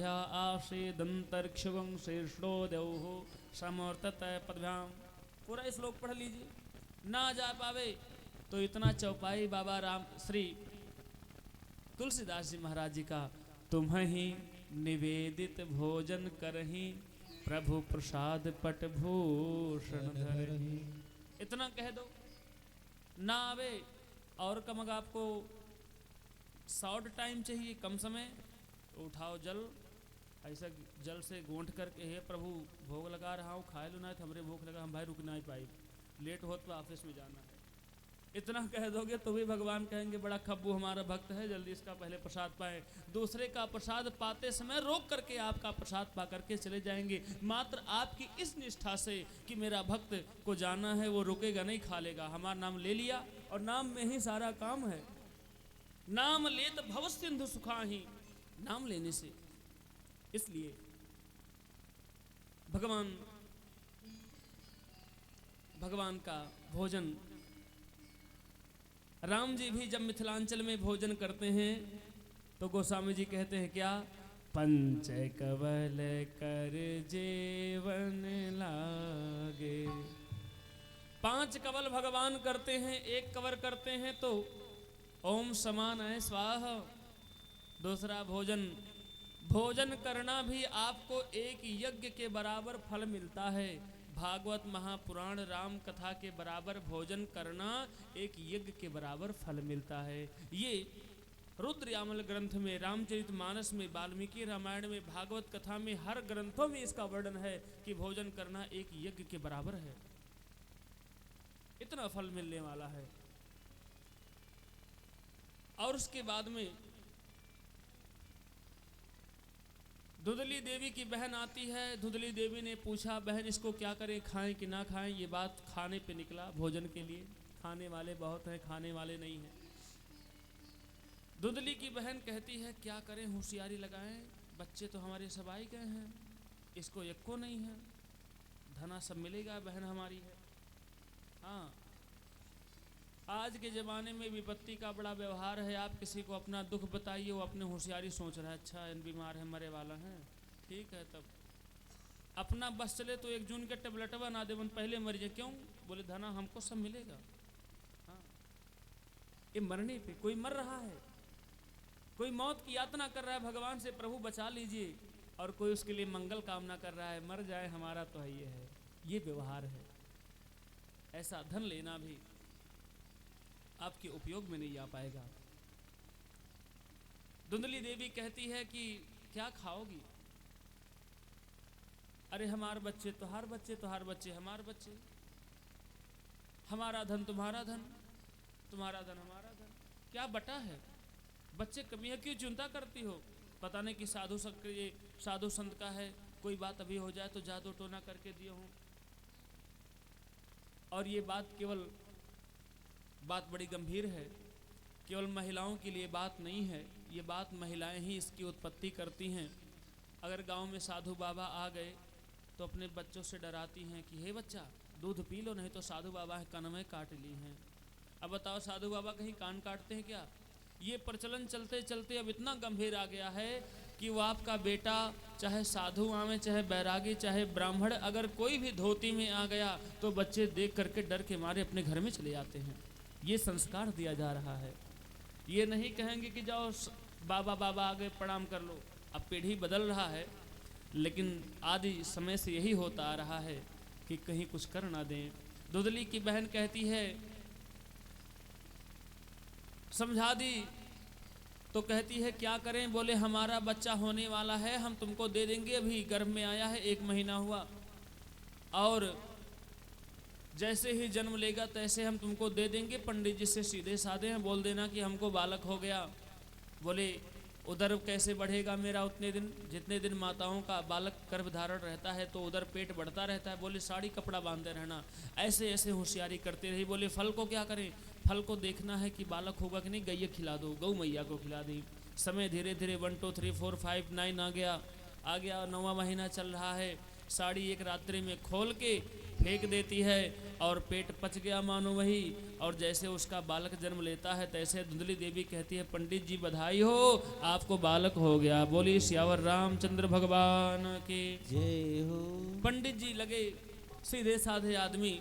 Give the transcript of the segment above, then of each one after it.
आसीदंतरिक्षवं श्रेष्ठो देवः समवर्तत पदभ्याम। पूरा श्लोक पढ़ लीजिए। ना जा पावे तो इतना चौपाई बाबा राम श्री तुलसीदास जी महाराज जी का, तुम्हि निवेदित भोजन करहि प्रभु प्रसाद पट भूषण धरहि। इतना कह दो, ना आवे और कम अगर आपको शॉर्ट टाइम चाहिए, कम समय, तो उठाओ जल, ऐसा जल से गोंठ करके, हे प्रभु भोग लगा रहा हूँ, खाए लो ना तो हमरे भूख लगा, हम भाई रुक नहीं पाए, लेट हो तो ऑफिस में जाना है। इतना कह दोगे तो भी भगवान कहेंगे बड़ा खब्बू हमारा भक्त है, जल्दी इसका पहले प्रसाद पाए। दूसरे का प्रसाद पाते समय रोक करके आपका प्रसाद पा करके चले जाएंगे। मात्र आपकी इस निष्ठा से कि मेरा भक्त को जाना है, वो रुकेगा नहीं, खा लेगा। हमारा नाम ले लिया और नाम में ही सारा काम है। नाम लेत भव सिंधु सुखाही, नाम लेने से। इसलिए भगवान का भोजन, राम जी भी जब मिथिलांचल में भोजन करते हैं तो गोस्वामी जी कहते हैं क्या, पंच कवल कर जेवन लागे। 5 कवल भगवान करते हैं, 1 कवर करते हैं तो ओम समान है स्वाहा। दूसरा भोजन करना भी आपको एक यज्ञ के बराबर फल मिलता है। भागवत महापुराण राम कथा के बराबर भोजन करना एक यज्ञ के बराबर फल मिलता है। ये रुद्रयामल ग्रंथ में, रामचरितमानस में, वाल्मीकि रामायण में, भागवत कथा में, हर ग्रंथों में इसका वर्णन है कि भोजन करना एक यज्ञ के बराबर है, इतना फल मिलने वाला है। और उसके बाद में धुंधली देवी की बहन आती है। धुंधली देवी ने पूछा, बहन इसको क्या करें, खाएं कि ना खाएं। ये बात खाने पे निकला, भोजन के लिए। खाने वाले बहुत हैं, खाने वाले नहीं हैं। धुंधली की बहन कहती है क्या करें, होशियारी लगाएं, बच्चे तो हमारे सब आए गए हैं, इसको यक्को नहीं है, धना सब मिलेगा, बहन हमारी है। हाँ, आज के ज़माने में विपत्ति का बड़ा व्यवहार है। आप किसी को अपना दुख बताइए, वो अपने होशियारी सोच रहा है, अच्छा इन बीमार है, मरे वाला है, ठीक है। तब अपना बस चले तो 1 जून के टेबलेट बना दे, पहले मर जाए। क्यों? बोले धना हमको सब मिलेगा। हाँ, ये मरने पे कोई मर रहा है, कोई मौत की यातना कर रहा है भगवान से, प्रभु बचा लीजिए, और कोई उसके लिए मंगल कामना कर रहा है, मर जाए हमारा तो है। ये है, ये व्यवहार है। ऐसा धन लेना भी आपके उपयोग में नहीं आ पाएगा। धुंधली देवी कहती है कि क्या खाओगी? अरे हमारे बच्चे तुहार बच्चे, तुहार बच्चे हमारे बच्चे, हमारा धन तुम्हारा धन, तुम्हारा धन हमारा धन, क्या बटा है? बच्चे कमी है, क्यों चिंता करती हो? पता नहीं कि साधु संत का है, कोई बात अभी हो जाए तो जादू टोना करके दिए हूँ। और ये बात बड़ी गंभीर है। केवल महिलाओं के लिए बात नहीं है, ये बात महिलाएं ही इसकी उत्पत्ति करती हैं। अगर गांव में साधु बाबा आ गए तो अपने बच्चों से डराती हैं कि हे बच्चा दूध पी लो, नहीं तो साधु बाबा कान काट ली हैं। अब बताओ, साधु बाबा कहीं कान काटते हैं क्या? ये प्रचलन चलते चलते अब इतना गंभीर आ गया है कि वो आपका बेटा, चाहे साधु आवे, चाहे बैरागी, चाहे ब्राह्मण, अगर कोई भी धोती में आ गया तो बच्चे देख करके डर के मारे अपने घर में चले जाते हैं। ये संस्कार दिया जा रहा है। ये नहीं कहेंगे कि जाओ बाबा बाबा आगे प्रणाम कर लो। अब पीढ़ी बदल रहा है, लेकिन आदि समय से यही होता आ रहा है कि कहीं कुछ कर ना दें। धुंधली की बहन कहती है, समझा दी तो कहती है क्या करें? बोले हमारा बच्चा होने वाला है, हम तुमको दे देंगे, अभी गर्भ में आया है, 1 महीना हुआ, और जैसे ही जन्म लेगा तैसे हम तुमको दे देंगे। पंडित जी से सीधे साधे हैं, बोल देना कि हमको बालक हो गया। बोले उधर कैसे बढ़ेगा मेरा उतने दिन, जितने दिन माताओं का बालक गर्भ धारण रहता है तो उधर पेट बढ़ता रहता है। बोले साड़ी कपड़ा बांधे रहना। ऐसे ऐसे होशियारी करते रही। बोले फल को क्या करें? फल को देखना है कि बालक होगा कि नहीं, गैया खिला दो, गौ मैया को खिला दी। समय धीरे धीरे 1 2 3 4 5 9 आ गया, 9वां महीना चल रहा है। साड़ी एक रात्रि में खोल के फेंक देती है और पेट पच गया मानो वही। और जैसे उसका बालक जन्म लेता है तैसे धुंधली देवी कहती है पंडित जी बधाई हो, आपको बालक हो गया। बोली सियावर रामचंद्र भगवान की जय हो। पंडित जी लगे सीधे साधे आदमी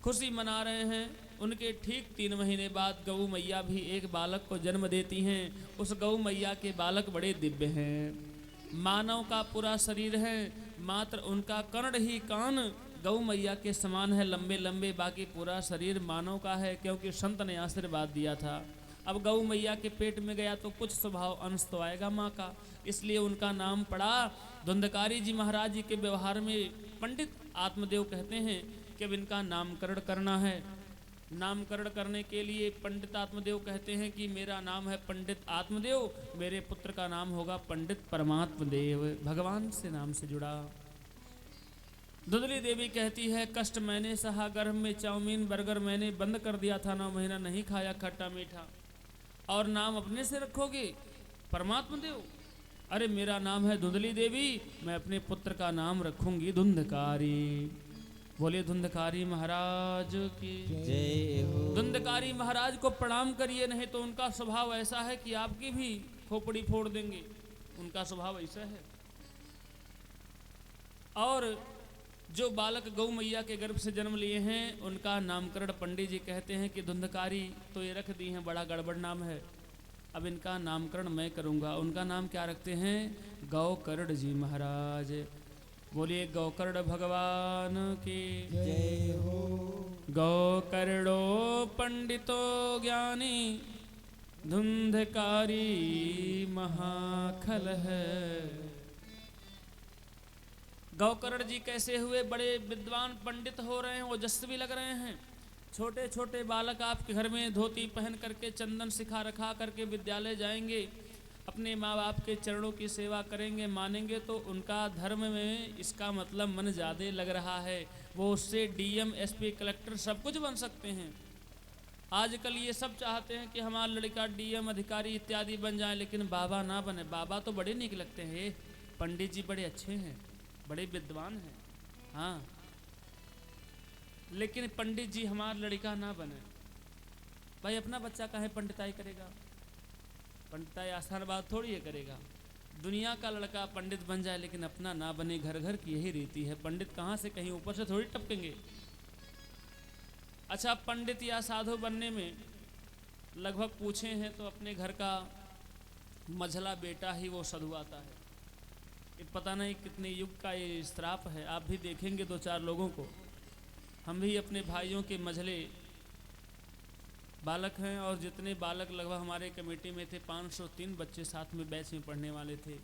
खुशी मना रहे हैं। उनके ठीक 3 महीने बाद गौ मैया भी एक बालक को जन्म देती हैं। उस गौ मैया के बालक बड़े दिव्य हैं, मानव का पूरा शरीर है, मात्र उनका कर्ण ही कान गौ मैया के समान है, लंबे लंबे, बाकी पूरा शरीर मानव का है, क्योंकि संत ने आशीर्वाद दिया था। अब गौ मैया के पेट में गया तो कुछ स्वभाव अंश तो आएगा माँ का, इसलिए उनका नाम पड़ा। धुंधकारी जी महाराज जी के व्यवहार में पंडित आत्मदेव कहते हैं कि अब इनका नामकरण करना है। नामकरण करने के लिए पंडित आत्मदेव कहते हैं कि मेरा नाम है पंडित आत्मदेव, मेरे पुत्र का नाम होगा पंडित परमात्म देव, भगवान से नाम से जुड़ा। धुंधली देवी कहती है कष्ट मैंने सहा, गर्भ में चाउमीन बर्गर मैंने बंद कर दिया था, 9 महीना नहीं खाया खट्टा मीठा, और नाम अपने से रखोगे परमात्मा देव? अरे मेरा नाम है धुंधली देवी, मैं अपने पुत्र का नाम रखूंगी धुंधकारी। बोलिए धुंधकारी महाराज की जय हो। धुंधकारी महाराज को प्रणाम करिए, नहीं तो उनका स्वभाव ऐसा है कि आपकी भी खोपड़ी फोड़ देंगे, उनका स्वभाव ऐसा है। और जो बालक गौ मैया के गर्भ से जन्म लिए हैं उनका नामकरण पंडित जी कहते हैं कि धुंधकारी तो ये रख दी हैं, बड़ा गड़बड़ नाम है, अब इनका नामकरण मैं करूंगा। उनका नाम क्या रखते हैं? गौकर्ण जी महाराज। बोलिए गौकर्ण भगवान की जय हो। गौकर्णो पंडितो ज्ञानी धुंधकारी महाखल है। गौकर्ण जी कैसे हुए? बड़े विद्वान पंडित हो रहे हैं, ओजस्वी लग रहे हैं। छोटे छोटे बालक आपके घर में धोती पहन करके चंदन सिखा रखा करके विद्यालय जाएंगे, अपने माँ बाप के चरणों की सेवा करेंगे, मानेंगे तो उनका धर्म में इसका मतलब मन ज़्यादा लग रहा है। वो उससे डीएम एसपी कलेक्टर सब कुछ बन सकते हैं। आजकल ये सब चाहते हैं कि हमारा लड़का डीएम अधिकारी इत्यादि बन जाए, लेकिन बाबा ना बने। बाबा तो बड़े निक लगते हैं, पंडित जी बड़े अच्छे हैं, बड़े विद्वान हैं, हाँ, लेकिन पंडित जी हमारा लड़का ना बने। भाई अपना बच्चा काहे पंडिताई करेगा? पंडिताई आसान बात थोड़ी है करेगा। दुनिया का लड़का पंडित बन जाए लेकिन अपना ना बने, घर घर की यही रीति है। पंडित कहाँ से कहीं ऊपर से थोड़ी टपकेंगे। अच्छा, पंडित या साधु बनने में लगभग पूछे हैं तो अपने घर का मझला बेटा ही वो साधु आता है। ये पता नहीं कितने युग का ये श्राप है। आप भी देखेंगे 2-4 लोगों को। हम भी अपने भाइयों के मझले बालक हैं, और जितने बालक लगभग हमारे कमेटी में थे 503 बच्चे साथ में बैच में पढ़ने वाले थे,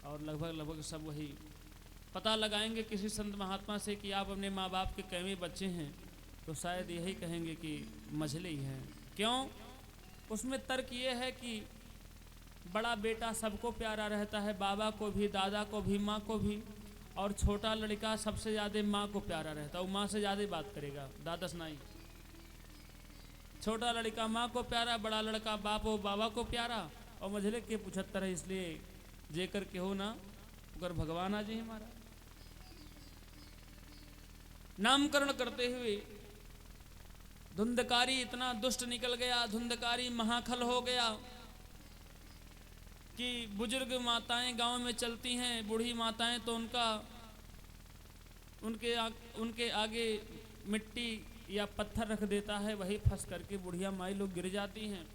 और लगभग सब वही। पता लगाएंगे किसी संत महात्मा से कि आप अपने माँ बाप के कैवे बच्चे हैं, तो शायद यही कहेंगे कि मझले ही हैं। क्यों? उसमें तर्क ये है कि बड़ा बेटा सबको प्यारा रहता है, बाबा को भी, दादा को भी, माँ को भी, और छोटा लड़का सबसे ज़्यादा माँ को प्यारा रहता है। वो माँ से ज़्यादा बात करेगा, दादा सुनाई। छोटा लड़का माँ को प्यारा, बड़ा लड़का बाप हो बाबा को प्यारा, और मझले के 75 है, इसलिए जेकर के हो ना अगर भगवान आ जाए हमारा। नामकरण करते हुए धुंधकारी इतना दुष्ट निकल गया, धुंधकारी महाखल हो गया कि बुजुर्ग माताएं गांव में चलती हैं, बूढ़ी माताएं, तो उनके आगे मिट्टी या पत्थर रख देता है, वही फंस करके बुढ़िया माई लोग गिर जाती हैं।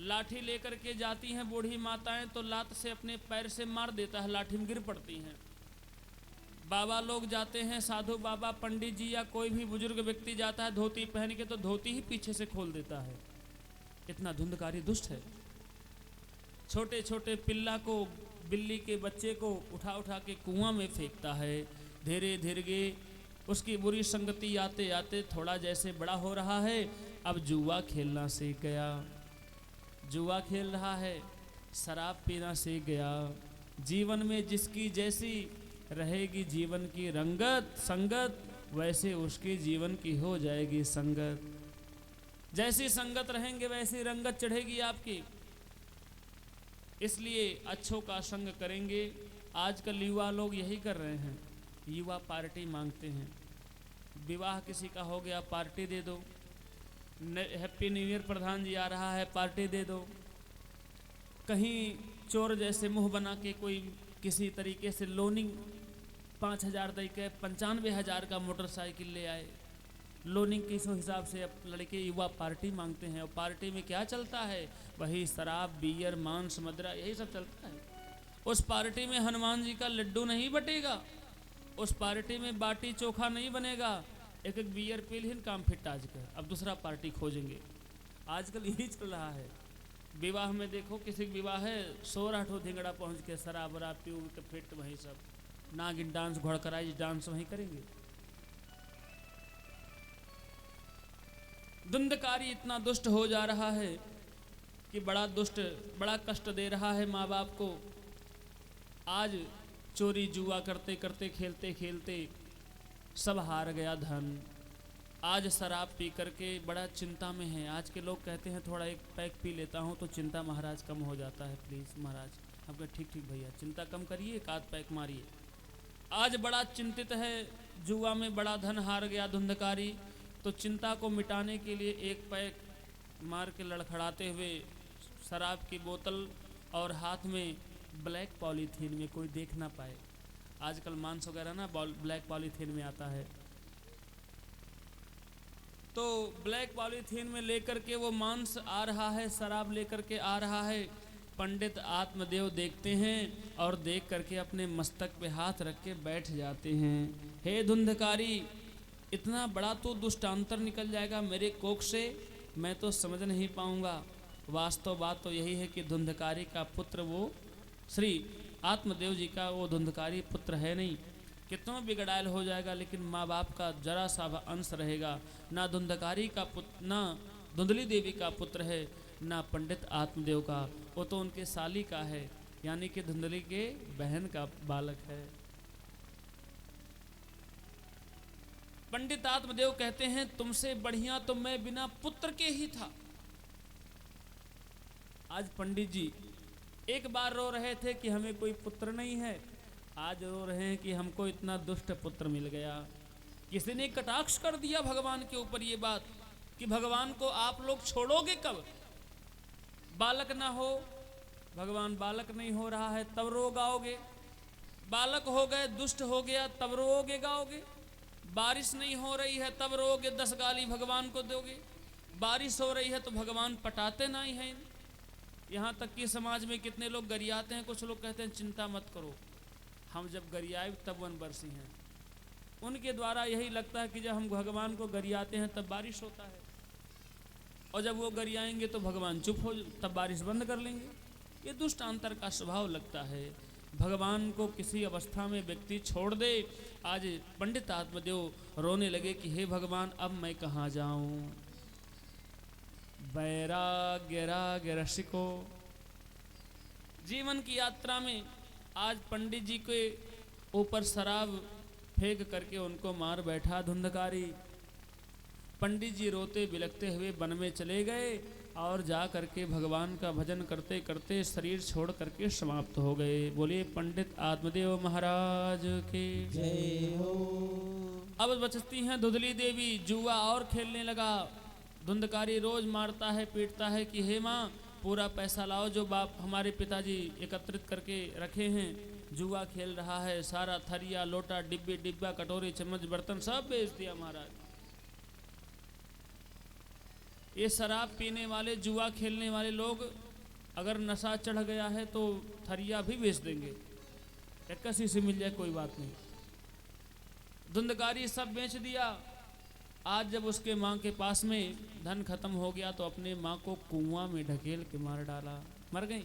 लाठी लेकर के जाती हैं बूढ़ी माताएं, तो लात से अपने पैर से मार देता है, लाठी में गिर पड़ती हैं। बाबा लोग जाते हैं, साधु बाबा, पंडित जी या कोई भी बुजुर्ग व्यक्ति जाता है धोती पहन के, तो धोती ही पीछे से खोल देता है। इतना धुंधकारी दुष्ट है। छोटे छोटे पिल्ला को, बिल्ली के बच्चे को उठा उठा के कुआं में फेंकता है। धीरे धीरे उसकी बुरी संगति आते आते थोड़ा जैसे बड़ा हो रहा है, अब जुआ खेलना सीख गया। जुआ खेल रहा है, शराब पीना सीख गया। जीवन में जिसकी जैसी रहेगी जीवन की रंगत संगत, वैसे उसकी जीवन की हो जाएगी संगत। जैसी संगत रहेंगे वैसी रंगत चढ़ेगी आपकी। इसलिए अच्छों का संग करेंगे। आजकल युवा लोग यही कर रहे हैं, युवा पार्टी मांगते हैं। विवाह किसी का हो गया, पार्टी दे दो। हैप्पी न्यू ईयर प्रधान जी आ रहा है, पार्टी दे दो। कहीं चोर जैसे मुंह बना के कोई किसी तरीके से लोनिंग 5,000 दे के 95,000 का मोटरसाइकिल ले आए। लोनिंग के इस हिसाब से अब लड़के युवा पार्टी मांगते हैं। और पार्टी में क्या चलता है? वही शराब, बियर, मांस, मदिरा, यही सब चलता है। उस पार्टी में हनुमान जी का लड्डू नहीं बटेगा, उस पार्टी में बाटी चोखा नहीं बनेगा। एक एक बियर पी लेन, काम फिट आज कर, अब दूसरा पार्टी खोजेंगे। आजकल यही चल रहा है। विवाह में देखो, किसी का विवाह है, 16 धिंगड़ा पहुंच के शराब वराब पी के फिट, वहीं सब नागिन डांस, घोड़कराई डांस वहीं करेंगे। धुंधकारी इतना दुष्ट हो जा रहा है कि बड़ा दुष्ट, बड़ा कष्ट दे रहा है माँ बाप को। आज चोरी जुआ करते करते, खेलते खेलते सब हार गया धन। आज शराब पी करके बड़ा चिंता में है। आज के लोग कहते हैं थोड़ा एक पैक पी लेता हूँ तो चिंता महाराज कम हो जाता है। प्लीज़ महाराज, हम कहे ठीक ठीक भैया, चिंता कम करिए, एक आध पैक मारिए। आज बड़ा चिंतित है, जुआ में बड़ा धन हार गया धुंधकारी, तो चिंता को मिटाने के लिए एक पैक मार के लड़खड़ाते हुए शराब की बोतल और हाथ में ब्लैक पॉलीथीन में, कोई देख ना पाए। आजकल मांस वगैरह ना ब्लैक पॉलीथीन में आता है, तो ब्लैक पॉलीथीन में लेकर के वो मांस आ रहा है, शराब लेकर के आ रहा है। पंडित आत्मदेव देखते हैं और देख करके अपने मस्तक पे हाथ रख के बैठ जाते हैं। हे धुंधकारी, इतना बड़ा तो दुष्टांतर निकल जाएगा मेरे कोख से, मैं तो समझ नहीं पाऊंगा। वास्तव बात तो यही है कि धुंधकारी का पुत्र वो श्री आत्मदेव जी का वो धुंधकारी पुत्र है नहीं। कितना बिगड़ायल हो जाएगा, लेकिन माँ बाप का जरा सा अंश रहेगा। ना धुंधकारी का पुत्र, ना धुंधली देवी का पुत्र है, ना पंडित आत्मदेव का, वो तो उनके साली का है, यानी कि धुंधली के बहन का बालक है। पंडित आत्मदेव कहते हैं तुमसे बढ़िया तो मैं बिना पुत्र के ही था। आज पंडित जी एक बार रो रहे थे कि हमें कोई पुत्र नहीं है, आज रो रहे हैं कि हमको इतना दुष्ट पुत्र मिल गया। किसी ने कटाक्ष कर दिया भगवान के ऊपर ये बात कि भगवान को आप लोग छोड़ोगे कब? बालक ना हो, भगवान बालक नहीं हो रहा है तब रो गाओगे, बालक हो गए, दुष्ट हो गया तब रोओगे गाओगे, बारिश नहीं हो रही है तब रोओगे, 10 गाली भगवान को दोगे, बारिश हो रही है तो भगवान पटाते नहीं हैं। यहाँ तक कि समाज में कितने लोग गरियाते हैं। कुछ लोग कहते हैं चिंता मत करो, हम जब गरियाए तब वन बरसी हैं। उनके द्वारा यही लगता है कि जब हम भगवान को गरियाते हैं तब बारिश होता है, और जब वो गरियाएंगे तो भगवान चुप हो, तब बारिश बंद कर लेंगे। ये दुष्ट अंतर का स्वभाव लगता है। भगवान को किसी अवस्था में व्यक्ति छोड़ दे। आज पंडित आत्मदेव रोने लगे कि हे भगवान, अब मैं कहाँ जाऊं। वैराग्य राग्य रसिको, जीवन की यात्रा में आज पंडित जी के ऊपर शराब फेंक करके उनको मार बैठा धुंधकारी। पंडित जी रोते बिलखते हुए वन में चले गए और जा करके भगवान का भजन करते करते शरीर छोड़ करके समाप्त हो गए। बोलिए पंडित आत्मदेव महाराज के जय हो। अब बचती हैं धुंधली देवी। जुआ और खेलने लगा। धुंधकारी रोज मारता है, पीटता है कि हे माँ, पूरा पैसा लाओ जो बाप हमारे पिताजी एकत्रित करके रखे हैं। जुआ खेल रहा है, सारा थरिया लोटा डिब्बे डिब्बा कटोरी चम्मच बर्तन सब बेच दिया महाराज। ये शराब पीने वाले, जुआ खेलने वाले लोग अगर नशा चढ़ गया है तो थरिया भी बेच देंगे, कसी से मिल जाए कोई बात नहीं। धुंधकारी सब बेच दिया। आज जब उसके माँ के पास में धन खत्म हो गया तो अपने माँ को कुआं में ढकेल के मार डाला, मर गई।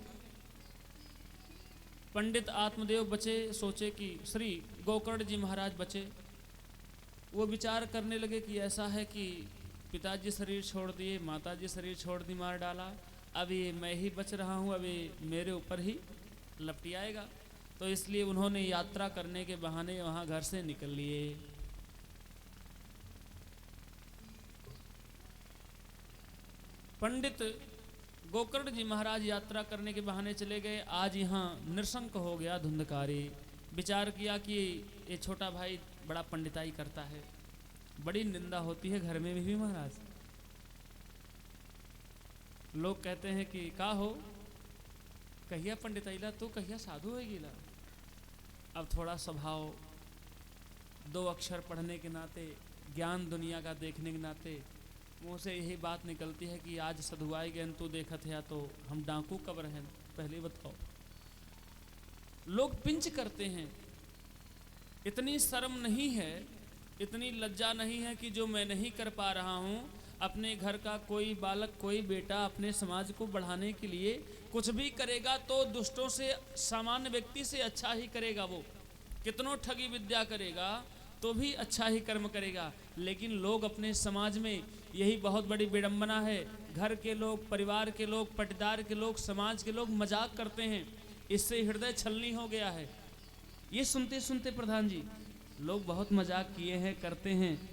पंडित आत्मदेव बचे, सोचे कि श्री गोकर्ण जी महाराज बचे। वो विचार करने लगे कि ऐसा है कि पिताजी शरीर छोड़ दिए, माताजी शरीर छोड़ दी, मार डाला, अब ये मैं ही बच रहा हूँ, अब ये मेरे ऊपर ही लपटियाएगा। तो इसलिए उन्होंने यात्रा करने के बहाने वहाँ घर से निकल लिए। पंडित गोकर्ण जी महाराज यात्रा करने के बहाने चले गए। आज यहाँ नृशंक हो गया धुंधकारी। विचार किया कि ये छोटा भाई बड़ा पंडिताई करता है, बड़ी निंदा होती है घर में भी महाराज। लोग कहते हैं कि का हो कहिया पंडिताईला तो कहिया साधु हो गिला। अब थोड़ा स्वभाव, दो अक्षर पढ़ने के नाते, ज्ञान दुनिया का देखने के नाते मुँह से यही बात निकलती है कि आज सधुआई गए तू देखत है तो हम डाकू कब रहे। पहले बताओ, लोग पिंच करते हैं, इतनी शर्म नहीं है, इतनी लज्जा नहीं है कि जो मैं नहीं कर पा रहा हूँ, अपने घर का कोई बालक, कोई बेटा अपने समाज को बढ़ाने के लिए कुछ भी करेगा तो दुष्टों से, सामान्य व्यक्ति से अच्छा ही करेगा। वो कितनों ठगी विद्या करेगा तो भी अच्छा ही कर्म करेगा। लेकिन लोग अपने समाज में, यही बहुत बड़ी विडंबना है, घर के लोग, परिवार के लोग, पटीदार के लोग, समाज के लोग मजाक करते हैं, इससे हृदय छलनी हो गया है। ये सुनते सुनते प्रधान जी लोग बहुत मजाक किए हैं, करते हैं,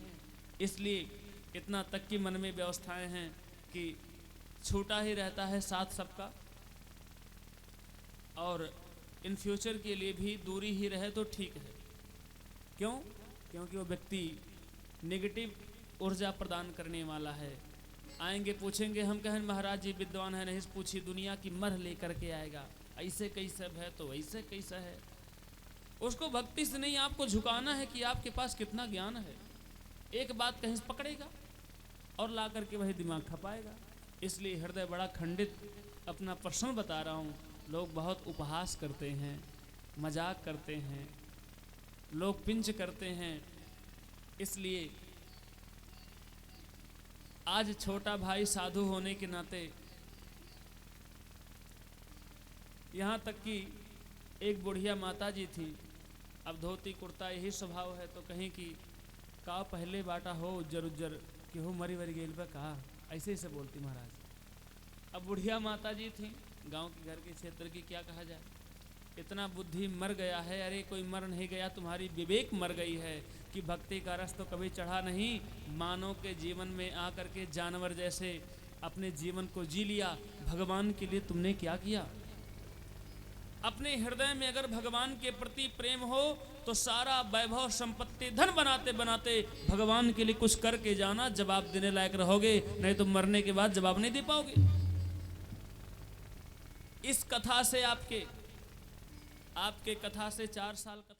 इसलिए इतना तक कि मन में व्यवस्थाएं हैं कि छूटा ही रहता है साथ सबका, और इन फ्यूचर के लिए भी दूरी ही रहे तो ठीक है। क्यों? क्योंकि वो व्यक्ति नेगेटिव ऊर्जा प्रदान करने वाला है। आएंगे पूछेंगे, हम कहें महाराज जी विद्वान है, नहीं पूछी दुनिया की मर लेकर के आएगा, ऐसे कैसे है तो ऐसे कैसा है। उसको भक्ति से नहीं, आपको झुकाना है कि आपके पास कितना ज्ञान है। एक बात कहीं से पकड़ेगा और ला करके वही दिमाग खपाएगा। इसलिए हृदय बड़ा खंडित, अपना प्रश्न बता रहा हूँ। लोग बहुत उपहास करते हैं, मजाक करते हैं, लोग पिंच करते हैं। इसलिए आज छोटा भाई साधु होने के नाते, यहाँ तक कि एक बुढ़िया माता जी थी, अब धोती कुर्ता यही स्वभाव है, तो कहीं कि का पहले बाटा हो उज्जर उज्जर कि हो मरी वरी गेल पर कहा, ऐसे ऐसे बोलती महाराज। अब बुढ़िया माता जी थी, गांव के घर के क्षेत्र की, क्या कहा जाए, इतना बुद्धि मर गया है। अरे कोई मर नहीं गया, तुम्हारी विवेक मर गई है कि भक्ति का रस तो कभी चढ़ा नहीं, मानव के जीवन में आकर के जानवर जैसे अपने जीवन को जी लिया। भगवान के लिए तुमने क्या किया? अपने हृदय में अगर भगवान के प्रति प्रेम हो तो सारा वैभव संपत्ति धन बनाते बनाते भगवान के लिए कुछ करके जाना, जवाब देने लायक रहोगे, नहीं तो मरने के बाद जवाब नहीं दे पाओगे। इस कथा से आपके कथा से 4 साल कथा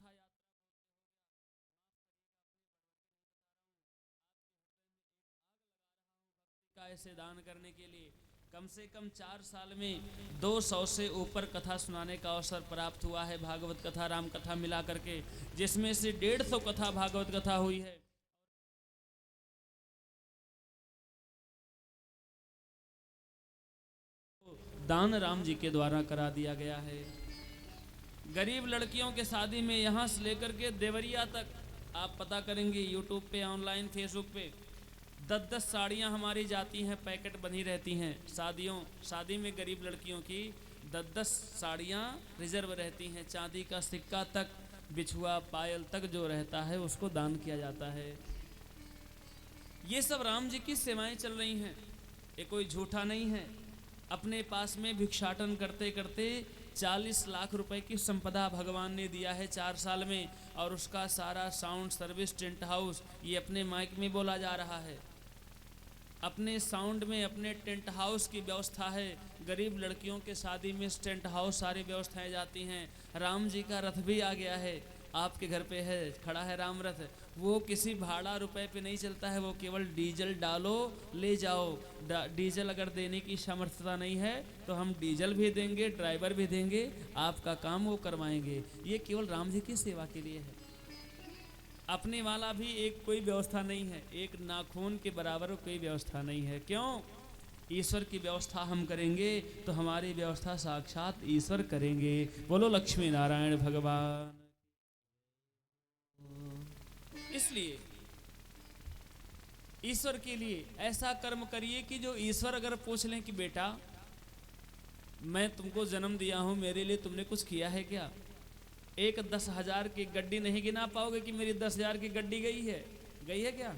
का ऐसे दान करने के लिए कम से कम 4 साल में 200 से ऊपर कथा सुनाने का अवसर प्राप्त हुआ है। भागवत कथा, राम कथा मिला करके, जिसमें से 150 कथा भागवत कथा हुई है। दान राम जी के द्वारा करा दिया गया है। गरीब लड़कियों के शादी में यहाँ से लेकर के देवरिया तक आप पता करेंगे यूट्यूब पे, ऑनलाइन, फेसबुक पे, 10-10 साड़ियाँ हमारी जाती हैं, पैकेट बनी रहती हैं। शादी में गरीब लड़कियों की 10-10 साड़ियाँ रिजर्व रहती हैं। चांदी का सिक्का तक, बिछुआ, पायल तक जो रहता है उसको दान किया जाता है। ये सब राम जी की सेवाएं चल रही हैं, ये कोई झूठा नहीं है। अपने पास में भिक्षाटन करते करते 40 लाख रुपए की संपदा भगवान ने दिया है 4 साल में, और उसका सारा साउंड सर्विस, टेंट हाउस, ये अपने माइक में बोला जा रहा है। अपने साउंड में, अपने टेंट हाउस की व्यवस्था है। गरीब लड़कियों के शादी में टेंट हाउस सारी व्यवस्थाएं जाती हैं। राम जी का रथ भी आ गया है, आपके घर पे है, खड़ा है राम रथ। वो किसी भाड़ा रुपए पे नहीं चलता है, वो केवल डीजल डालो ले जाओ। डीजल अगर देने की सामर्थ्यता नहीं है तो हम डीजल भी देंगे, ड्राइवर भी देंगे, आपका काम वो करवाएंगे। ये केवल राम जी की सेवा के लिए है। अपने वाला भी एक कोई व्यवस्था नहीं है, एक नाखून के बराबर कोई व्यवस्था नहीं है। क्यों? ईश्वर की व्यवस्था हम करेंगे तो हमारी व्यवस्था साक्षात ईश्वर करेंगे। बोलो लक्ष्मी नारायण भगवान। इसलिए ईश्वर के लिए ऐसा कर्म करिए कि जो ईश्वर अगर पूछ लें कि बेटा मैं तुमको जन्म दिया हूं, मेरे लिए तुमने कुछ किया है क्या? एक 10,000 की गड्डी नहीं गिना पाओगे कि मेरी 10,000 की गड्डी गई है क्या?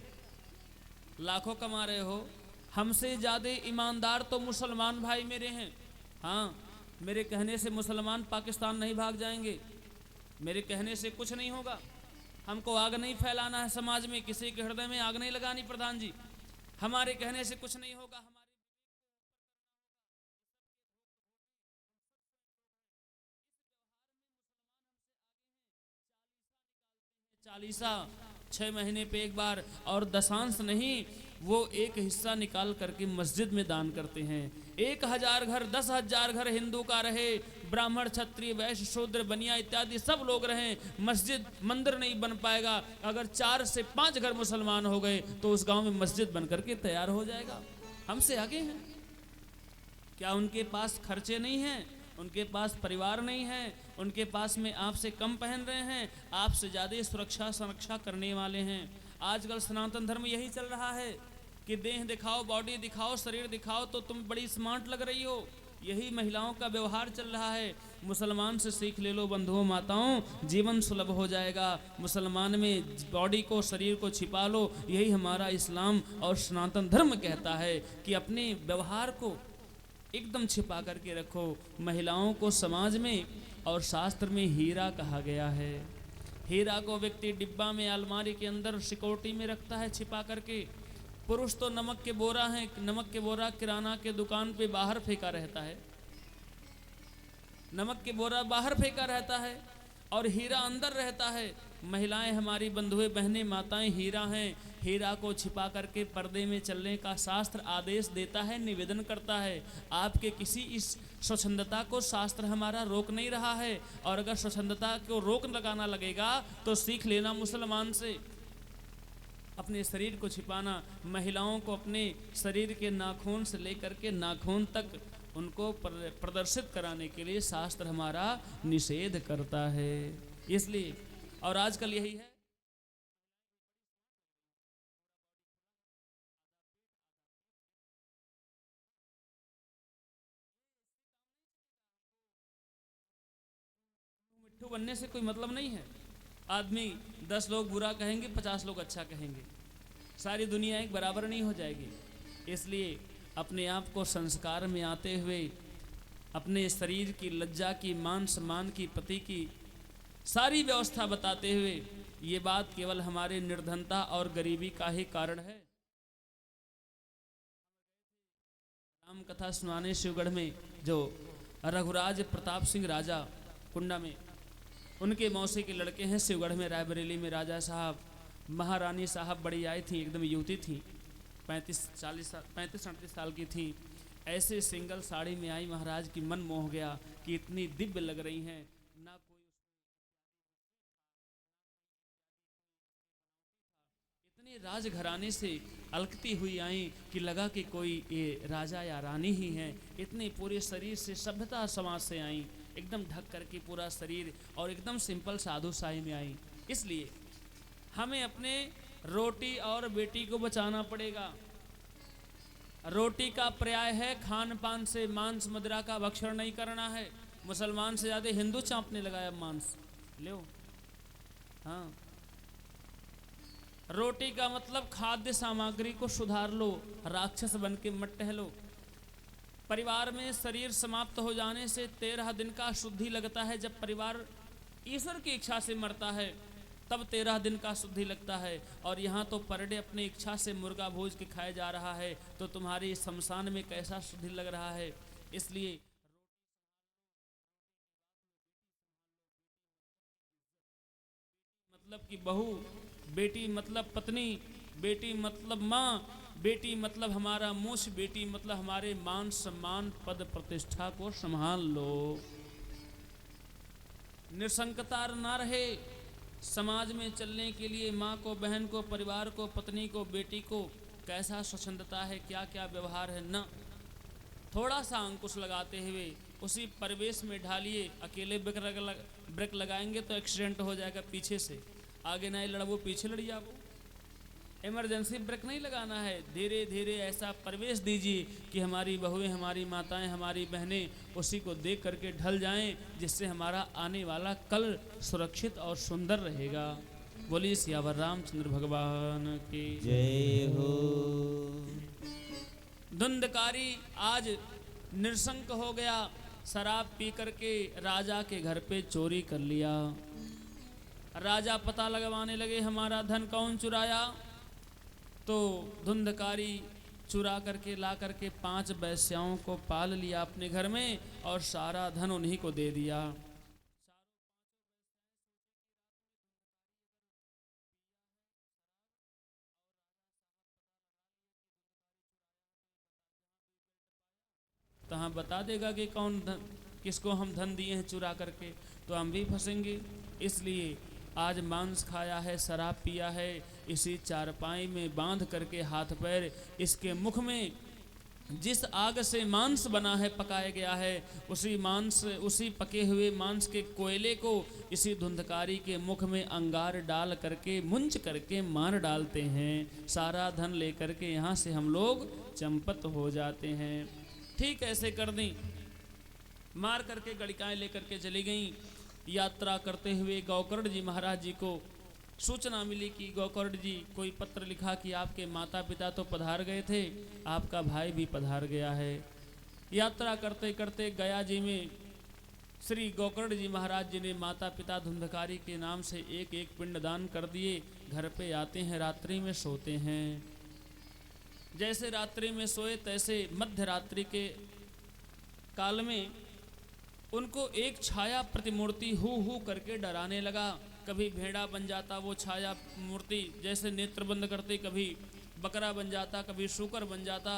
लाखों कमा रहे हो। हमसे ज़्यादा ईमानदार तो मुसलमान भाई मेरे हैं। हाँ, मेरे कहने से मुसलमान पाकिस्तान नहीं भाग जाएंगे, मेरे कहने से कुछ नहीं होगा। हमको आग नहीं फैलाना है समाज में, किसी के हृदय में आग नहीं लगानी प्रधान जी। हमारे कहने से कुछ नहीं होगा। हमारे चालीसा 6 महीने पे एक बार, और दशांश नहीं, वो एक हिस्सा निकाल करके मस्जिद में दान करते हैं। 1000 घर, 10,000 घर हिंदू का रहे, ब्राह्मण क्षत्रिय वैश्य शूद्र बनिया इत्यादि सब लोग रहें, मस्जिद मंदिर नहीं बन पाएगा। अगर 4 से 5 घर मुसलमान हो गए तो उस गांव में मस्जिद बन करके तैयार हो जाएगा। हमसे आगे हैं क्या? उनके पास खर्चे नहीं हैं, उनके पास परिवार नहीं है, उनके पास में आपसे कम पहन रहे हैं, आपसे ज़्यादा सुरक्षा संरक्षा करने वाले हैं। आजकल सनातन धर्म यही चल रहा है कि देह दिखाओ, बॉडी दिखाओ, शरीर दिखाओ तो तुम बड़ी स्मार्ट लग रही हो। यही महिलाओं का व्यवहार चल रहा है। मुसलमान से सीख ले लो बंधुओं माताओं, जीवन सुलभ हो जाएगा। मुसलमान में बॉडी को, शरीर को छिपा लो। यही हमारा इस्लाम और सनातन धर्म कहता है कि अपने व्यवहार को एकदम छिपा करके रखो। महिलाओं को समाज में और शास्त्र में हीरा कहा गया है। हीरा को व्यक्ति डिब्बा में, अलमारी के अंदर सिक्योरिटी में रखता है छिपा करके। पुरुष तो नमक के बोरा हैं, नमक के बोरा किराना के दुकान पे बाहर फेंका रहता है, नमक के बोरा बाहर फेंका रहता है और हीरा अंदर रहता है। महिलाएं, हमारी बंधुएं बहनें माताएं हीरा हैं। हीरा को छिपा करके पर्दे में चलने का शास्त्र आदेश देता है, निवेदन करता है। आपके किसी इस स्वच्छंदता को शास्त्र हमारा रोक नहीं रहा है, और अगर स्वच्छंदता को रोक लगाना लगेगा तो सीख लेना मुसलमान से। अपने शरीर को छिपाना, महिलाओं को अपने शरीर के नाखून से लेकर के नाखून तक उनको प्रदर्शित कराने के लिए शास्त्र हमारा निषेध करता है। इसलिए, और आजकल यही है, मिट्ठू बनने से कोई मतलब नहीं है। आदमी 10 लोग बुरा कहेंगे, 50 लोग अच्छा कहेंगे, सारी दुनिया एक बराबर नहीं हो जाएगी। इसलिए अपने आप को संस्कार में आते हुए, अपने शरीर की लज्जा की, मान सम्मान की, पति की सारी व्यवस्था बताते हुए, ये बात केवल हमारे निर्धनता और गरीबी का ही कारण है। राम कथा सुनाने शिवगढ़ में जो रघुराज प्रताप सिंह राजा कुंडा में, उनके मौसी के लड़के हैं। शिवगढ़ में रायबरेली में राजा साहब, महारानी साहब बड़ी आई थी, एकदम युवती थी, 35-38 साल की थी। ऐसे सिंगल साड़ी में आई, महाराज की मन मोह गया कि इतनी दिव्य लग रही हैं। ना कोई इतने राजघराने से अलकती हुई आई कि लगा कि कोई ये राजा या रानी ही हैं। इतने पूरे शरीर से, सभ्यता समाज से आई, एकदम ढक करके पूरा शरीर, और एकदम सिंपल साधु साई में आई। इसलिए हमें अपने रोटी और बेटी को बचाना पड़ेगा। रोटी का पर्याय है खान पान से, मांस मदिरा का भक्षण नहीं करना है। मुसलमान से ज़्यादा हिंदू चांपने लगाया मांस, लो। हाँ, रोटी का मतलब खाद्य सामग्री को सुधार लो, राक्षस बन के मत टहलो। परिवार में शरीर समाप्त हो जाने से 13 दिन का शुद्धि लगता है। जब परिवार ईश्वर की इच्छा से मरता है तब 13 दिन का शुद्धि लगता है। और यहाँ तो पर डे अपनी इच्छा से मुर्गा भोज के खाया जा रहा है, तो तुम्हारी शमशान में कैसा शुद्धि लग रहा है। इसलिए मतलब कि बहू, बेटी मतलब पत्नी, बेटी मतलब माँ, बेटी मतलब हमारा मूछ, बेटी मतलब हमारे मान सम्मान पद प्रतिष्ठा को संभाल लो। निसंकता ना रहे। समाज में चलने के लिए माँ को, बहन को, परिवार को, पत्नी को, बेटी को कैसा स्वच्छंदता है, क्या क्या व्यवहार है, ना थोड़ा सा अंकुश लगाते हुए उसी परिवेश में ढालिए। अकेले ब्रेक लगाएंगे तो एक्सीडेंट हो जाएगा पीछे से, आगे नहीं लड़ा वो पीछे लड़ जाओ। इमरजेंसी ब्रेक नहीं लगाना है, धीरे धीरे ऐसा परिवेश दीजिए कि हमारी बहुएं, हमारी माताएं, हमारी बहनें उसी को देख करके ढल जाएं, जिससे हमारा आने वाला कल सुरक्षित और सुंदर रहेगा। बोलिए सियावर रामचंद्र भगवान की जय हो। धुंधकारी आज निरसंक हो गया, शराब पी करके राजा के घर पे चोरी कर लिया। राजा पता लगवाने लगे हमारा धन कौन चुराया। तो धुंधकारी चुरा करके ला करके 5 वेश्याओं को पाल लिया अपने घर में और सारा धन उन्हीं को दे दिया। तो हम बता देगा कि कौन धन, किसको हम धन दिए हैं चुरा करके, तो हम भी फंसेंगे। इसलिए आज मांस खाया है, शराब पिया है, इसी चारपाई में बांध करके हाथ पैर, इसके मुख में जिस आग से मांस बना है, पकाया गया है, उसी पके हुए मांस के कोयले को इसी धुंधकारी के मुख में अंगार डाल करके मुंज करके मार डालते हैं। सारा धन लेकर के यहाँ से हम लोग चंपत हो जाते हैं। ठीक ऐसे कर दी, मार करके गड़िकाएं लेकर के चली गईं। यात्रा करते हुए गौकर्ण जी महाराज जी को सूचना मिली कि गौकर्ण जी कोई पत्र लिखा कि आपके माता पिता तो पधार गए थे, आपका भाई भी पधार गया है। यात्रा करते करते गया जी में श्री गौकर्ण जी महाराज जी ने माता पिता धुंधकारी के नाम से एक एक पिंडदान कर दिए। घर पे आते हैं, रात्रि में सोते हैं। जैसे रात्रि में सोए तैसे मध्य रात्रि के काल में उनको एक छाया प्रतिमूर्ति हु करके डराने लगा। कभी भेड़ा बन जाता वो छाया मूर्ति, जैसे नेत्र बंद करते, कभी बकरा बन जाता, कभी शूकर बन जाता,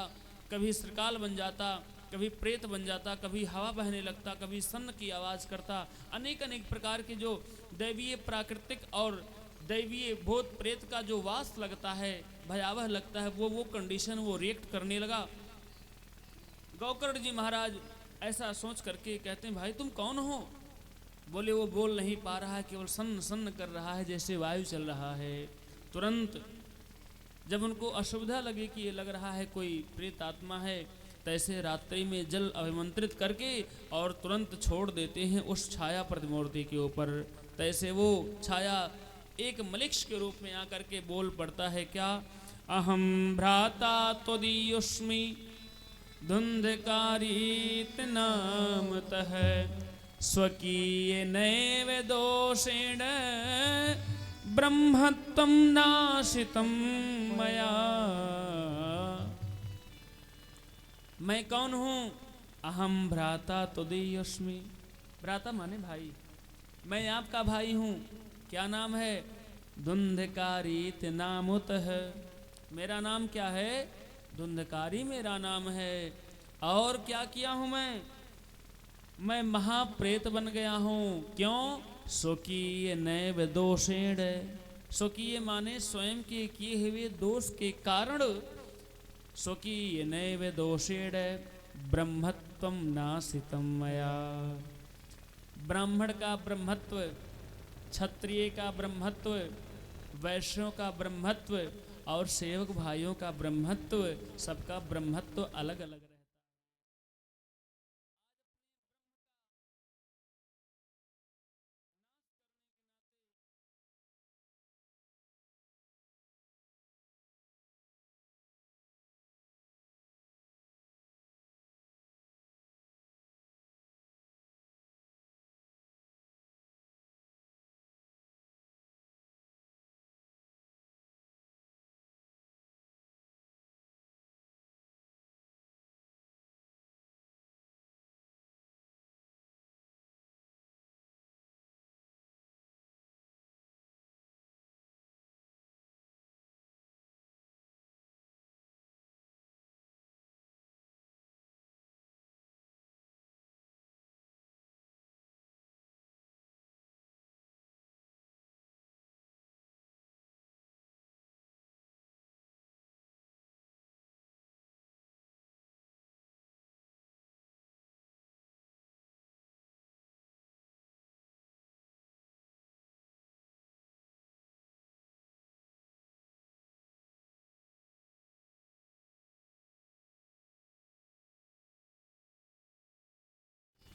कभी श्रीकाल बन जाता, कभी प्रेत बन जाता, कभी हवा बहने लगता, कभी सन्न की आवाज़ करता। अनेक अनेक प्रकार के जो दैवीय प्राकृतिक और दैवीय भूत प्रेत का जो वास लगता है, भयावह लगता है, वो कंडीशन वो रिएक्ट करने लगा। गौकर्ण जी महाराज ऐसा सोच करके कहते हैं, भाई तुम कौन हो? बोले वो बोल नहीं पा रहा है, केवल सन्न सन्न कर रहा है जैसे वायु चल रहा है। तुरंत जब उनको असुविधा लगे कि ये लग रहा है कोई प्रेत आत्मा है, तैसे रात्रि में जल अभिमंत्रित करके और तुरंत छोड़ देते हैं उस छाया प्रतिमूर्ति के ऊपर। तैसे वो छाया एक मलिक्ष के रूप में आकर के बोल पड़ता है, क्या? अहम भ्राता त्वदीयोस्मि धुंधकारीत नामतः स्वकीय नैव दोषेण ब्रह्मत्वं नाशितं मया। मैं कौन हूँ? अहम भ्राता त्वदीयोस्मि। भ्राता माने भाई, मैं आपका भाई हूँ। क्या नाम है? धुंधकारीत नामुतः। मेरा नाम क्या है? धुंधकारी मेरा नाम है। और क्या किया हूँ मैं महाप्रेत बन गया हूँ। क्यों? स्वकीय नैव दोषेण। स्वकीय माने स्वयं के किए हुए दोष के कारण। स्वकीय नैव दोषेण ब्रह्मत्वं नाशितं मया। ब्राह्मण का ब्रह्मत्व, क्षत्रिय का ब्रह्मत्व, वैश्यों का ब्रह्मत्व और सेवक भाइयों का ब्रह्मत्व, सबका ब्रह्मत्व अलग अलग रहता है।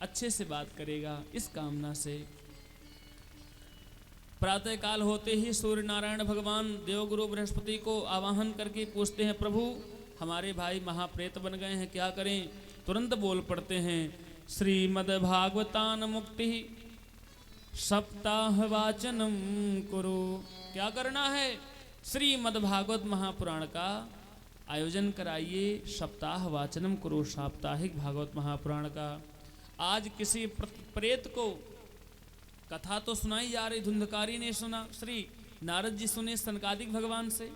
अच्छे से बात करेगा इस कामना से। प्रातः काल होते ही सूर्य नारायण भगवान देवगुरु बृहस्पति को आवाहन करके पूछते हैं, प्रभु हमारे भाई महाप्रेत बन गए हैं, क्या करें? तुरंत बोल पड़ते हैं, श्रीमद् भागवतान मुक्ति सप्ताह वाचनम कुरु। क्या करना है? श्रीमद्भागवत महापुराण का आयोजन कराइए, सप्ताह वाचनम कुरु, साप्ताहिक भागवत महापुराण का। आज किसी प्रेत को कथा तो सुनाई जा रही, धुंधकारी ने सुना, श्री नारद जी सुने सनकादिक भगवान से।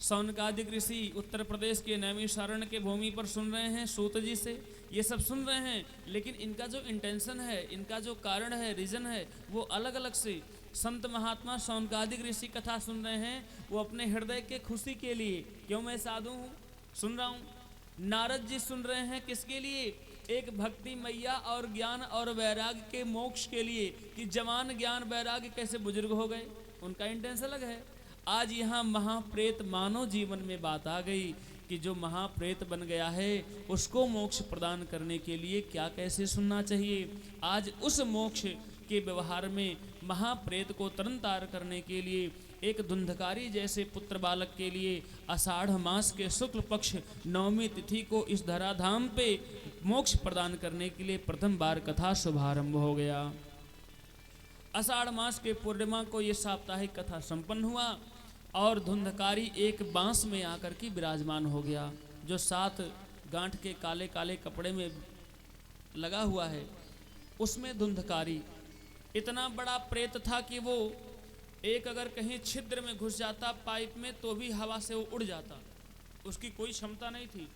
सौनकादिक ऋषि उत्तर प्रदेश के नैमिषारण्य के भूमि पर सुन रहे हैं सूत जी से, ये सब सुन रहे हैं, लेकिन इनका जो इंटेंशन है, इनका जो कारण है, रीजन है, वो अलग अलग से। संत महात्मा सौनकादिक ऋषि कथा सुन रहे हैं, वो अपने हृदय के खुशी के लिए, क्यों मैं साधु हूँ सुन रहा हूँ। नारद जी सुन रहे हैं किसके लिए? एक भक्ति मैया और ज्ञान और वैराग्य के मोक्ष के लिए, कि जवान ज्ञान वैराग्य कैसे बुजुर्ग हो गए, उनका इंटेंशन अलग है। आज यहाँ महाप्रेत मानव जीवन में बात आ गई कि जो महाप्रेत बन गया है उसको मोक्ष प्रदान करने के लिए क्या कैसे सुनना चाहिए। आज उस मोक्ष के व्यवहार में महाप्रेत को तरनतार करने के लिए एक धुंधकारी जैसे पुत्र बालक के लिए आषाढ़ मास के शुक्ल पक्ष नवमी तिथि को इस धराधाम पे मोक्ष प्रदान करने के लिए प्रथम बार कथा शुभारंभ हो गया। आषाढ़ मास के पूर्णिमा को ये साप्ताहिक कथा संपन्न हुआ और धुंधकारी एक बांस में आकर के विराजमान हो गया, जो 7 गांठ के काले काले कपड़े में लगा हुआ है। उसमें धुंधकारी इतना बड़ा प्रेत था कि वो एक अगर कहीं छिद्र में घुस जाता पाइप में तो भी हवा से वो उड़ जाता, उसकी कोई क्षमता नहीं थी।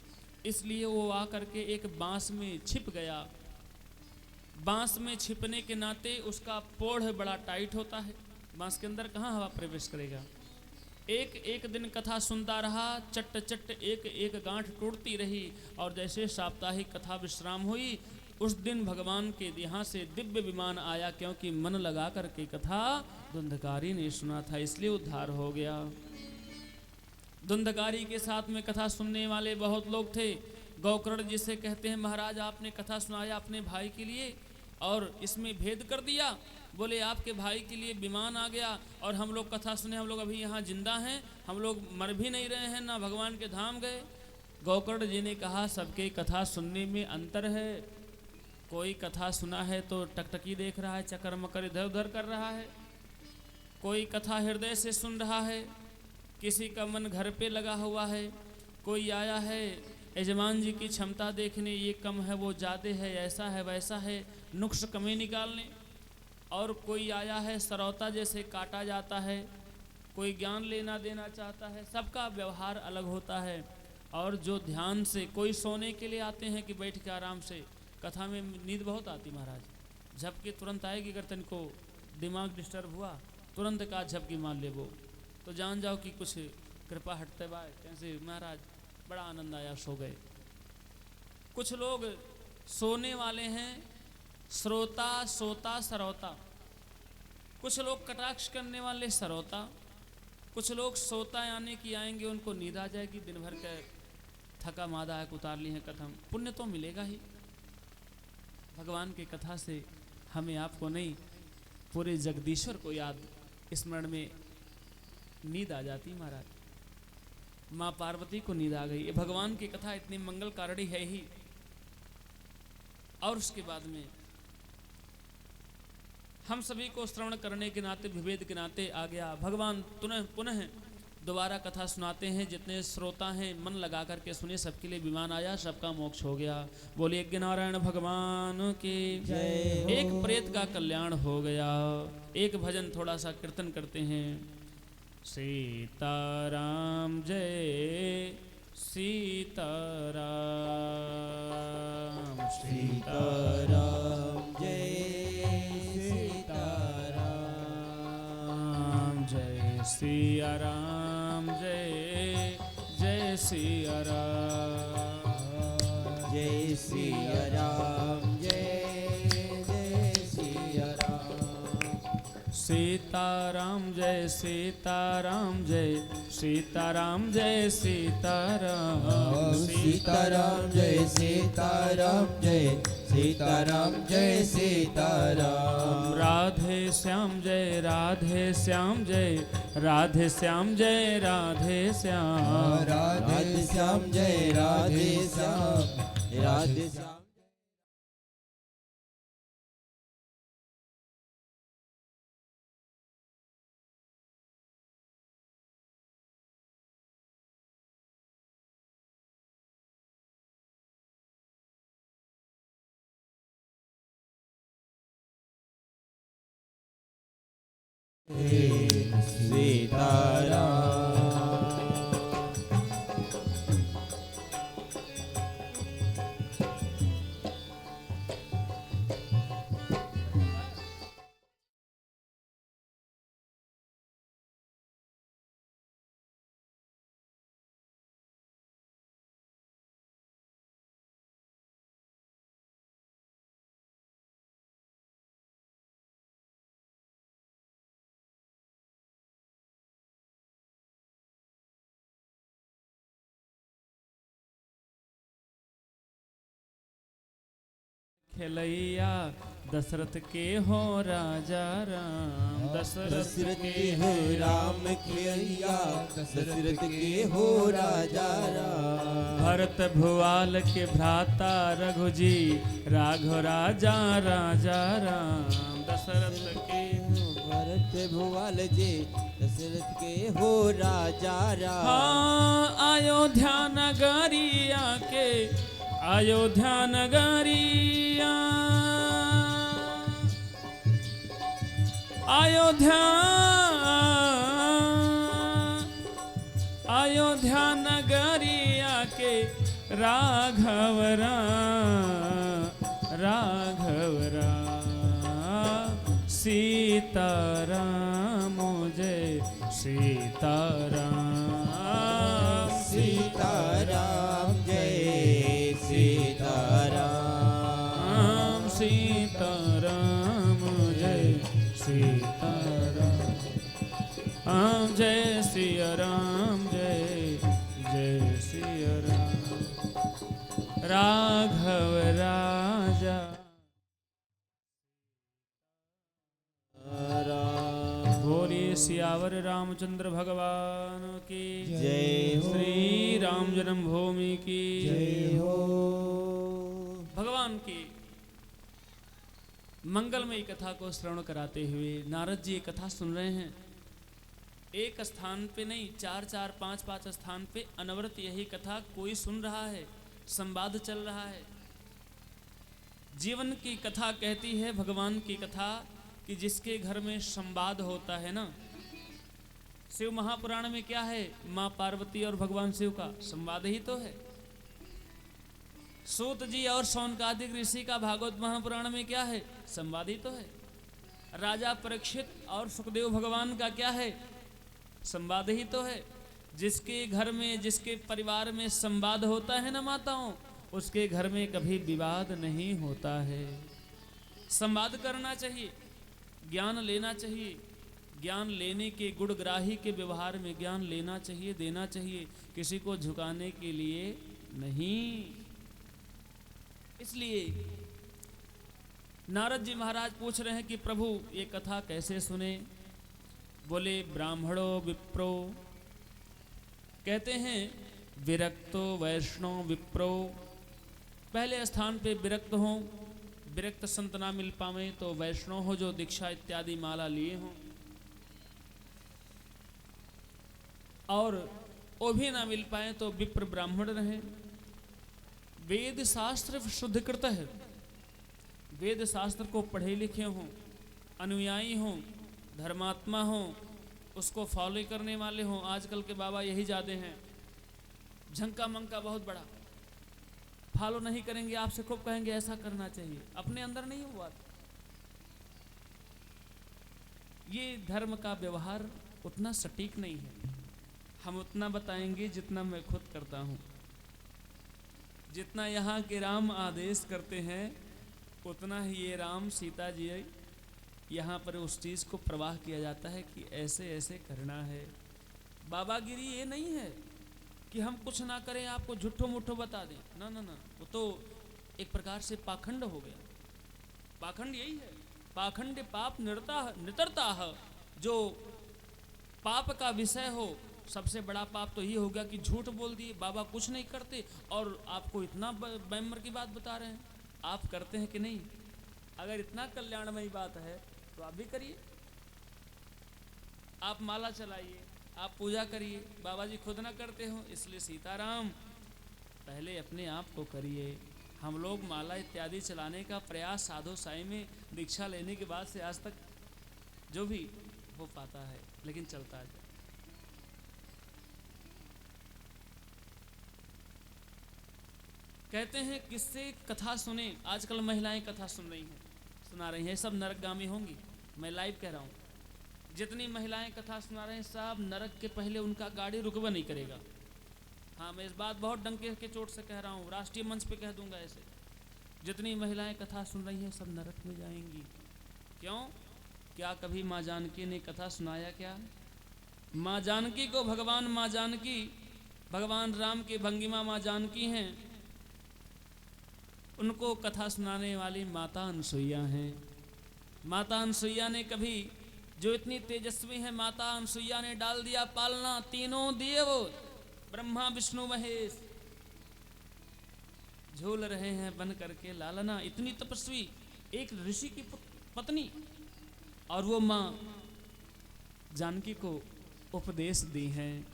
इसलिए वो आकर के एक बांस में छिप गया। बांस में छिपने के नाते उसका पोढ़ बड़ा टाइट होता है, बांस के अंदर कहाँ हवा प्रवेश करेगा। एक एक दिन कथा सुनता रहा, चट्ट चट्ट एक एक गांठ टूटती रही, और जैसे साप्ताहिक कथा विश्राम हुई उस दिन भगवान के यहाँ से दिव्य विमान आया, क्योंकि मन लगा करके कथा धुंधकारी ने सुना था, इसलिए उद्धार हो गया। धुंधकारी के साथ में कथा सुनने वाले बहुत लोग थे। गौकर्ण जिसे कहते हैं, महाराज आपने कथा सुनाया अपने भाई के लिए और इसमें भेद कर दिया। बोले आपके भाई के लिए विमान आ गया और हम लोग कथा सुने, हम लोग अभी यहाँ जिंदा हैं, हम लोग मर भी नहीं रहे हैं, ना भगवान के धाम गए। गौकर्ण जी ने कहा सबके कथा सुनने में अंतर है। कोई कथा सुना है तो टकटकी देख रहा है, चक्कर मकर इधर उधर कर रहा है। कोई कथा हृदय से सुन रहा है, किसी का मन घर पे लगा हुआ है। कोई आया है यजमान जी की क्षमता देखने, ये कम है वो ज़्यादा है, ऐसा है वैसा है, नुक्स कमी निकालने। और कोई आया है सरौता जैसे काटा जाता है, कोई ज्ञान लेना देना चाहता है। सबका व्यवहार अलग होता है। और जो ध्यान से, कोई सोने के लिए आते हैं कि बैठ के आराम से, कथा में नींद बहुत आती महाराज, झपकी तुरंत आएगी। अगर तनको दिमाग डिस्टर्ब हुआ तुरंत का झपकी मान ले वो, तो जान जाओ कि कुछ कृपा हटते बाय, कैसे महाराज बड़ा आनंद आया, सो गए। कुछ लोग सोने वाले हैं, श्रोता सोता सरौता। कुछ लोग कटाक्ष करने वाले सरौता। कुछ लोग सोता यानी कि आएंगे उनको नींद आ जाएगी, दिन भर का थका मादा है, उतार ली है कथम, पुण्य तो मिलेगा ही। भगवान की कथा से हमें आपको नहीं, पूरे जगदीश्वर को याद स्मरण में नींद आ जाती महाराज। माँ पार्वती को नींद आ गई। ये भगवान की कथा इतनी मंगलकारणी है ही। और उसके बाद में हम सभी को श्रवण करने के नाते, विभेद के नाते आ गया। भगवान पुनः दोबारा कथा सुनाते हैं। जितने श्रोता हैं मन लगा करके सुने, सबके लिए विमान आया, सबका मोक्ष हो गया। बोलिए यज्ञ नारायण भगवान की जय हो। एक प्रेत का कल्याण हो गया। एक भजन थोड़ा सा कीर्तन करते हैं। सीताराम जय सीताराम, सीताराम जय सीताराम, जय सिया राम जय जय सिया राम, जय सिया राम जय जय सिया राम, सीताराम जय सीताराम जय सीताराम जय सीताराम, सीताराम जय सीताराम जय सीताराम जय सीताराम, राधे श्याम जय राधे श्याम जय राधे श्याम जय राधे श्याम, राधे श्याम जय राधे श्याम राधे श्याम। सीताराम। खेलैया दशरथ के हो राजा राम, दशरथ के हो राम खेलैया, दशरथ के हो राजा राम। भरत भुआल के भ्राता रघुजी, राघव राजा राजा राम। दशरथ के भरत भुआल जी, दशरथ के हो राजा राम। हाँ अयोध्या नगरिया के, अयोध्या नगरिया, अयोध्या अयोध्या नगरिया के राघव राघव सीताराम जय सीताराम। सीताराम जय सीताराम। सीताराम जय सीताराम। जय सिया राम जय जय सिया राम। राघव राजा बोलिए सियावर रामचंद्र भगवान की जय हो। श्री राम जन्मभूमि की जय हो। भगवान की मंगलमयी कथा को श्रवण कराते हुए नारद जी ये कथा सुन रहे हैं। एक स्थान पे नहीं, 4-4, 5-5 स्थान पे अनवरत यही कथा कोई सुन रहा है, संवाद चल रहा है। जीवन की कथा कहती है भगवान की कथा कि जिसके घर में संवाद होता है ना। शिव महापुराण में क्या है, माँ पार्वती और भगवान शिव का संवाद ही तो है। सूत जी और शौनकादिक ऋषि का भागवत महापुराण में क्या है, संवाद ही तो है। राजा परीक्षित और सुखदेव भगवान का क्या है, संवाद ही तो है। जिसके घर में, जिसके परिवार में संवाद होता है ना माताओं, उसके घर में कभी विवाद नहीं होता है। संवाद करना चाहिए, ज्ञान लेना चाहिए, ज्ञान लेने के गुणग्राही के व्यवहार में ज्ञान लेना चाहिए, देना चाहिए, किसी को झुकाने के लिए नहीं। इसलिए नारद जी महाराज पूछ रहे हैं कि प्रभु ये कथा कैसे सुने। बोले ब्राह्मणो विप्रो, कहते हैं विरक्तो वैष्णव विप्रो। पहले स्थान पे विरक्त हो, विरक्त संत ना मिल पावे तो वैष्णव हो जो दीक्षा इत्यादि माला लिए हो, और वो भी ना मिल पाए तो विप्र ब्राह्मण रहे। वेद शास्त्र शुद्धकृत है, वेद शास्त्र को पढ़े लिखे हों, अनुयायी हों, धर्मात्मा हों, उसको फॉलो करने वाले हों। आजकल के बाबा यही ज़्यादा हैं, झंका मंका बहुत बड़ा, फॉलो नहीं करेंगे, आपसे खूब कहेंगे ऐसा करना चाहिए, अपने अंदर नहीं हुआ। ये धर्म का व्यवहार उतना सटीक नहीं है। हम उतना बताएंगे जितना मैं खुद करता हूँ। जितना यहाँ के राम आदेश करते हैं उतना ही ये राम सीता जी यहाँ पर उस चीज़ को प्रवाह किया जाता है कि ऐसे ऐसे करना है। बाबागिरी ये नहीं है कि हम कुछ ना करें, आपको झूठो मुठो बता दें, ना ना ना, वो तो एक प्रकार से पाखंड हो गया। पाखंड यही है, पाखंड पाप नितरता है। जो पाप का विषय हो, सबसे बड़ा पाप तो ये हो गया कि झूठ बोल दिए, बाबा कुछ नहीं करते और आपको इतना बैमर की बात बता रहे हैं। आप करते हैं कि नहीं? अगर इतना कल्याणमयी बात है तो आप भी करिए, आप माला चलाइए, आप पूजा करिए। बाबा जी खुद ना करते हो, इसलिए सीताराम पहले अपने आप को करिए। हम लोग माला इत्यादि चलाने का प्रयास साधु साई में दीक्षा लेने के बाद से आज तक जो भी हो पाता है, लेकिन चलता है। कहते हैं किससे कथा सुने। आजकल महिलाएं कथा सुन रही हैं, सुना रही हैं, सब नरकगामी होंगी। मैं लाइव कह रहा हूँ, जितनी महिलाएं कथा सुना रहे हैं सब नरक के पहले उनका गाड़ी रुकवा नहीं करेगा। हाँ, मैं इस बात बहुत डंके के चोट से कह रहा हूँ, राष्ट्रीय मंच पे कह दूंगा ऐसे। जितनी महिलाएं कथा सुन रही हैं सब नरक में जाएंगी। क्यों? क्या कभी माँ जानकी ने कथा सुनाया क्या? माँ जानकी को भगवान माँ जानकी, भगवान राम की भंगिमा माँ जानकी हैं, उनको कथा सुनाने वाली माता अनसुईया हैं। माता अनसुईया ने कभी, जो इतनी तेजस्वी है, माता अनसुईया ने डाल दिया पालना तीनों देव ब्रह्मा विष्णु महेश, झूल रहे हैं बन करके लालना। इतनी तपस्वी एक ऋषि की पत्नी, और वो माँ जानकी को उपदेश दी हैं,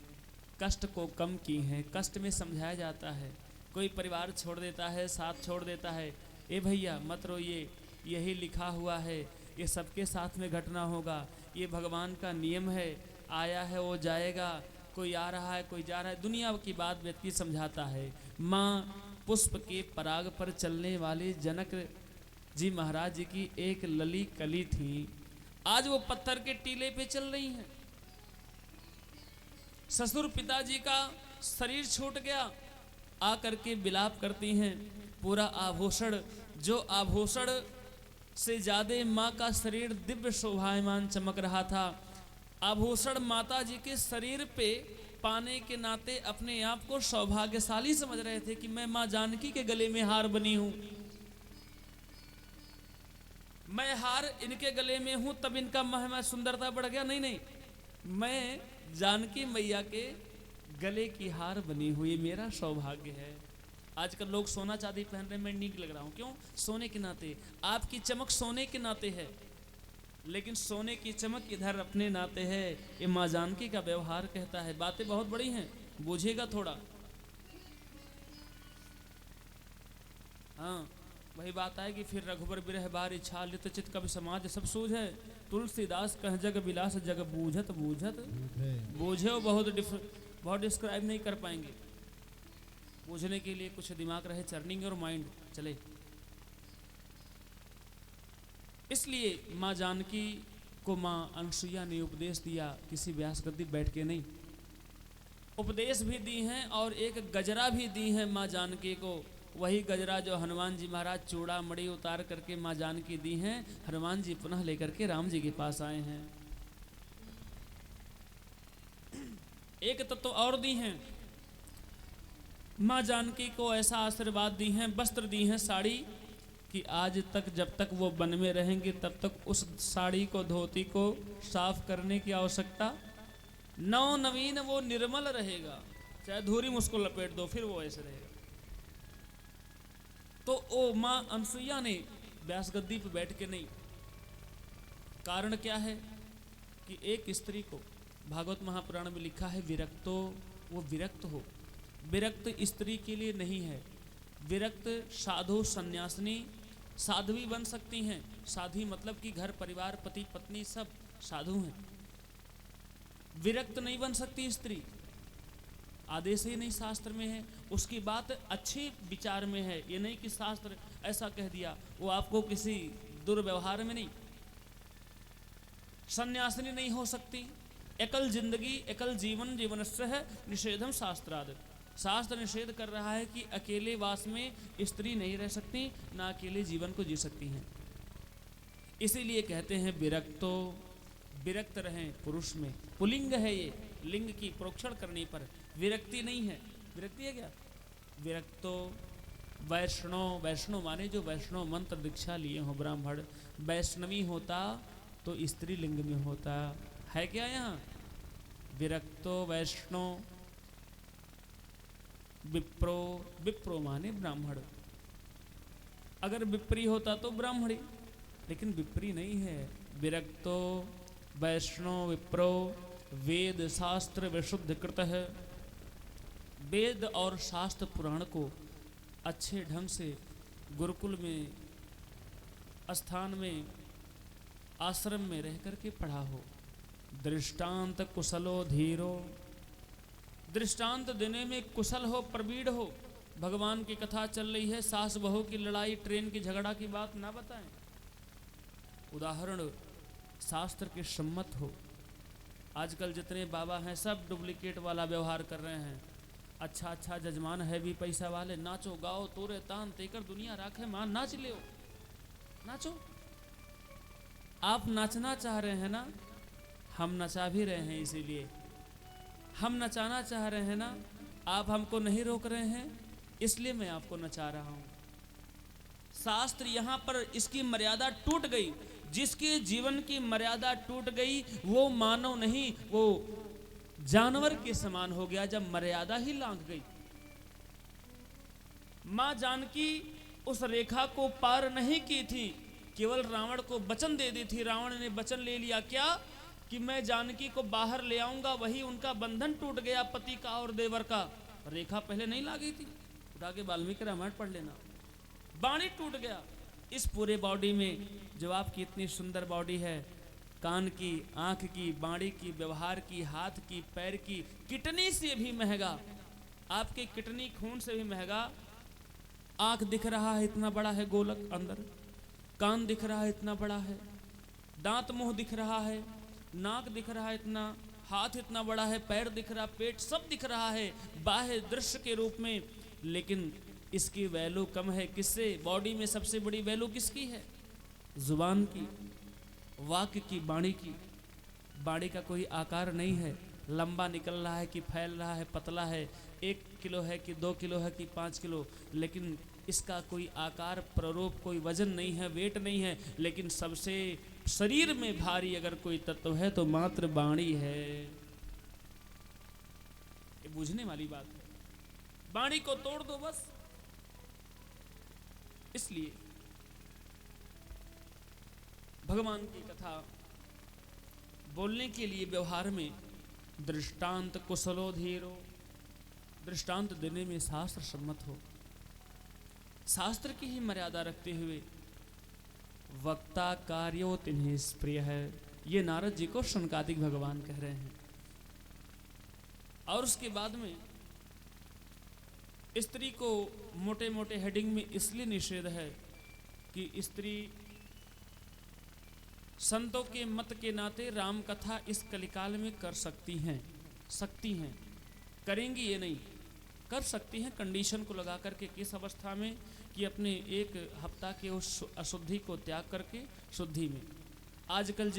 कष्ट को कम की हैं। कष्ट में समझाया जाता है, कोई परिवार छोड़ देता है, साथ छोड़ देता है, ए भैया मत रोइए, यही लिखा हुआ है, ये सबके साथ में घटना होगा, ये भगवान का नियम है, आया है वो जाएगा, कोई आ रहा है कोई जा रहा है, दुनिया की बात व्यक्ति समझाता है। माँ पुष्प के पराग पर चलने वाले जनक जी महाराज जी की एक लली कली थी, आज वो पत्थर के टीले पे चल रही हैं। ससुर पिताजी का शरीर छूट गया, आकर के विलाप करती हैं। पूरा आभूषण, जो आभूषण से ज्यादा माँ का शरीर दिव्य शोभायमान चमक रहा था, आभूषण माता जी के शरीर पे पाने के नाते अपने आप को सौभाग्यशाली समझ रहे थे कि मैं माँ जानकी के गले में हार बनी हूं, मैं हार इनके गले में हूं, तब इनका महिमा सुंदरता बढ़ गया। नहीं नहीं, मैं जानकी मैया के गले की हार बनी हुई मेरा सौभाग्य है। आजकल लोग सोना चांदी पहन रहे, मैं नीक लग रहा हूँ, क्यों? सोने के नाते, आपकी चमक सोने के नाते है, लेकिन सोने की चमक इधर अपने नाते है। ये माँ जानकी का व्यवहार कहता है। बातें बहुत बड़ी हैं, बूझेगा थोड़ा। हाँ, वही बात आएगी फिर। रघुबर बिरह बार इच्छा लित चित कवि समाज सब सूझ है, तुलसीदास कह जग विलास जग बूझत बूझत बूझे। बहुत डिस्क्राइब नहीं कर पाएंगे, बूझने के लिए कुछ दिमाग रहे, चर्निंग और माइंड चले। इसलिए माँ जानकी को माँ अनसुईया ने उपदेश दिया, किसी व्यास गद्दी बैठ के नहीं, उपदेश भी दी हैं और एक गजरा भी दी है माँ जानकी को। वही गजरा जो हनुमान जी महाराज चूड़ा मड़ी उतार करके माँ जानकी दी हैं, हनुमान जी पुनः लेकर के राम जी के पास आए हैं। एक तत्व और दी हैं माँ जानकी को, ऐसा आशीर्वाद दी हैं, वस्त्र दी हैं, साड़ी, कि आज तक जब तक वो वन में रहेंगे तब तक उस साड़ी को, धोती को साफ करने की आवश्यकता, नव नवीन वो निर्मल रहेगा, चाहे धूरी में उसको लपेट दो फिर वो ऐसे रहेगा। तो ओ माँ अनसुईया ने व्यास गद्दी पर बैठ के नहीं, कारण क्या है कि एक स्त्री को भागवत महापुराण में लिखा है विरक्तो, वो विरक्त हो। विरक्त स्त्री के लिए नहीं है, विरक्त साधु सन्यासिनी साध्वी बन सकती हैं। साध्वी मतलब कि घर परिवार पति पत्नी सब साधु हैं, विरक्त नहीं बन सकती स्त्री, आदेश ही नहीं शास्त्र में है। उसकी बात अच्छे विचार में है, ये नहीं कि शास्त्र ऐसा कह दिया, वो आपको किसी दुर्व्यवहार में नहीं। सन्यासिनी नहीं हो सकती, एकल जिंदगी एकल जीवन जीवनस्य है निषेधम शास्त्राद। शास्त्र निषेध कर रहा है कि अकेले वास में स्त्री नहीं रह सकती, ना अकेले जीवन को जी सकती हैं। इसीलिए कहते हैं विरक्तो, विरक्त रहें पुरुष में। पुलिंग है ये, लिंग की प्रोक्षण करने पर विरक्ति नहीं है। विरक्ति है क्या? विरक्तो वैष्णव, वैष्णव माने जो वैष्णव मंत्र दीक्षा लिए हो ब्राह्मण। वैष्णवी होता तो स्त्री लिंग में होता है क्या यहाँ? विरक्तो वैष्णव, विप्रो, विप्रो माने ब्राह्मण। अगर विप्री होता तो ब्राह्मणी, लेकिन विप्री नहीं है। विरक्तो वैष्णव विप्रो वेद शास्त्र विशुद्ध कृत है। वेद और शास्त्र पुराण को अच्छे ढंग से गुरुकुल में, स्थान में, आश्रम में रह करके पढ़ा हो। दृष्टांत कुशलो धीरो, दृष्टांत देने में कुशल हो, प्रवीण हो। भगवान की कथा चल रही है, सास बहू की लड़ाई, ट्रेन की झगड़ा की बात ना बताएं, उदाहरण शास्त्र के सम्मत हो। आजकल जितने बाबा हैं सब डुप्लीकेट वाला व्यवहार कर रहे हैं। अच्छा अच्छा जजमान है भी पैसा वाले, नाचो गाओ तोरे तान तेकर दुनिया राखे मान, नाच ले, नाचो। आप नाचना चाह रहे हैं ना, हम नचा भी रहे हैं, इसीलिए हम नचाना चाह रहे हैं ना, आप हमको नहीं रोक रहे हैं, इसलिए मैं आपको नचा रहा हूं। शास्त्र यहां पर इसकी मर्यादा टूट गई। जिसके जीवन की मर्यादा टूट गई वो मानव नहीं, वो जानवर के समान हो गया, जब मर्यादा ही लांघ गई। मां जानकी उस रेखा को पार नहीं की थी, केवल रावण को वचन दे दी थी। रावण ने वचन ले लिया क्या, कि मैं जानकी को बाहर ले आऊंगा, वही उनका बंधन टूट गया, पति का और देवर का। रेखा पहले नहीं लागी थी, उठा के वाल्मीकि रामायण पढ़ लेना। बाणी टूट गया। इस पूरे बॉडी में जो आपकी इतनी सुंदर बॉडी है, कान की, आंख की, बाणी की, व्यवहार की, हाथ की, पैर की, किडनी से भी महंगा, आपके किडनी खून से भी महंगा। आंख दिख रहा है इतना बड़ा है गोलक अंदर, कान दिख रहा है इतना बड़ा है, दांत मुंह दिख रहा है, नाक दिख रहा है इतना, हाथ इतना बड़ा है, पैर दिख रहा, पेट सब दिख रहा है बाह्य दृश्य के रूप में, लेकिन इसकी वैल्यू कम है। किससे? बॉडी में सबसे बड़ी वैल्यू किसकी है? जुबान की, वाक्य की, बाणी की। बाणी का कोई आकार नहीं है, लंबा निकल रहा है कि फैल रहा है, पतला है, 1 किलो है कि 2 किलो है कि 5 किलो, लेकिन इसका कोई आकार प्ररूप, कोई वजन नहीं है, वेट नहीं है। लेकिन सबसे शरीर में भारी अगर कोई तत्व है तो मात्र बाणी है। ये बुझने वाली बात है, बाणी को तोड़ दो बस। इसलिए भगवान की कथा बोलने के लिए व्यवहार में दृष्टांत कुशलो धीरो, दृष्टांत देने में शास्त्र सम्मत हो, शास्त्र की ही मर्यादा रखते हुए। वक्ता कार्यो तिन्हि प्रिय है, ये नारद जी को शनकादिक भगवान कह रहे हैं। और उसके बाद में स्त्री को मोटे मोटे हेडिंग में इसलिए निषेध है कि स्त्री संतों के मत के नाते राम कथा इस कलिकाल में कर सकती हैं, करेंगी ये नहीं, कर सकती हैं कंडीशन को लगा करके। किस अवस्था में? कि अपने 1 हफ्ता के उस अशुद्धि को त्याग करके शुद्धि में। आजकल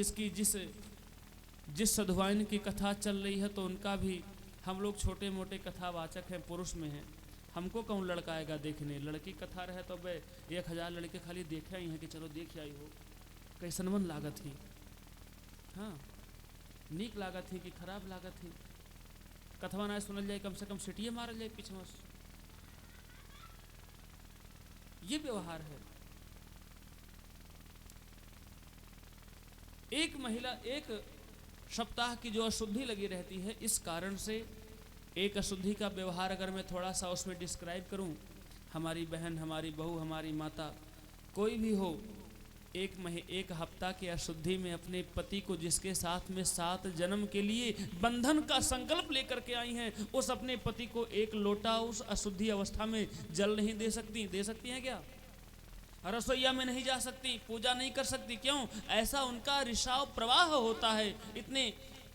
जिस साधुवाइन की कथा चल रही है, तो उनका भी हम लोग छोटे मोटे कथावाचक हैं, पुरुष में हैं, हमको कौन लड़का आएगा देखने। लड़की कथा रहे तो भाई 1000 लड़के खाली देखे आई हैं कि चलो देख आई हो, कैसन मन लागत ही, हाँ नीक लागत ही कि खराब लागत ही। कथवा ना सुनल जाए, कम से कम सिटिए मारल जाए पीछे से। ये व्यवहार है। एक महिला 1 सप्ताह की जो अशुद्धि लगी रहती है, इस कारण से एक अशुद्धि का व्यवहार अगर मैं थोड़ा सा उसमें डिस्क्राइब करूं, हमारी बहन, हमारी बहू, हमारी माता, कोई भी हो, 1 हफ्ता की अशुद्धि में अपने पति को, जिसके साथ में 7 जन्म के लिए बंधन का संकल्प लेकर के आई हैं, उस अपने पति को 1 लोटा उस अशुद्धि अवस्था में जल नहीं दे सकती। दे सकती हैं क्या? रसोईया में नहीं जा सकती, पूजा नहीं कर सकती। क्यों? ऐसा उनका रिसाव प्रवाह होता है,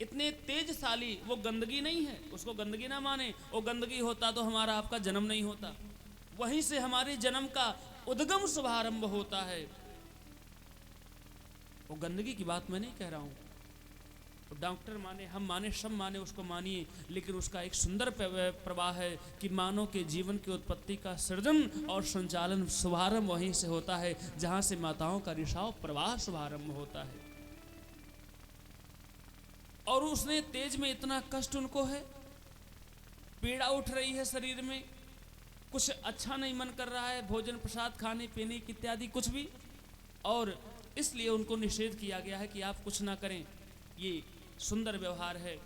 इतने तेजशाली। वो गंदगी नहीं है, उसको गंदगी ना माने। वो गंदगी होता तो हमारा आपका जन्म नहीं होता, वहीं से हमारे जन्म का उद्गम शुभारंभ होता है। वो गंदगी की बात मैं नहीं कह रहा हूँ। तो डॉक्टर माने, हम माने, सब माने, उसको मानिए, लेकिन उसका एक सुंदर प्रवाह है कि मानव के जीवन की उत्पत्ति का सृजन और संचालन शुभारंभ वहीं से होता है, जहाँ से माताओं का रिसाव प्रवाह शुभारंभ होता है। और उसने तेज में इतना कष्ट उनको है, पीड़ा उठ रही है शरीर में, कुछ अच्छा नहीं मन कर रहा है, भोजन प्रसाद खाने पीने की इत्यादि कुछ भी, और इसलिए उनको निषेध किया गया है कि आप कुछ ना करें। ये सुंदर व्यवहार है।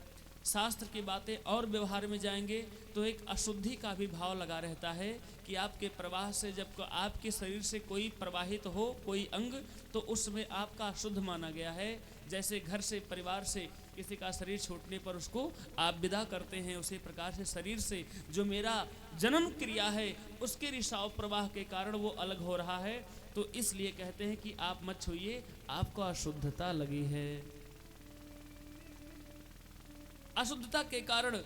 शास्त्र की बातें और व्यवहार में जाएंगे तो एक अशुद्धि का भी भाव लगा रहता है कि आपके प्रवाह से जब आपके शरीर से कोई प्रवाहित हो कोई अंग, तो उसमें आपका अशुद्ध माना गया है। जैसे घर से परिवार से किसी का शरीर छूटने पर उसको आप विदा करते हैं, उसी प्रकार से शरीर से जो मेरा जन्म क्रिया है उसके रिसाव प्रवाह के कारण वो अलग हो रहा है। तो इसलिए कहते हैं कि आप मत छूइए, आपको अशुद्धता लगी है। अशुद्धता के कारण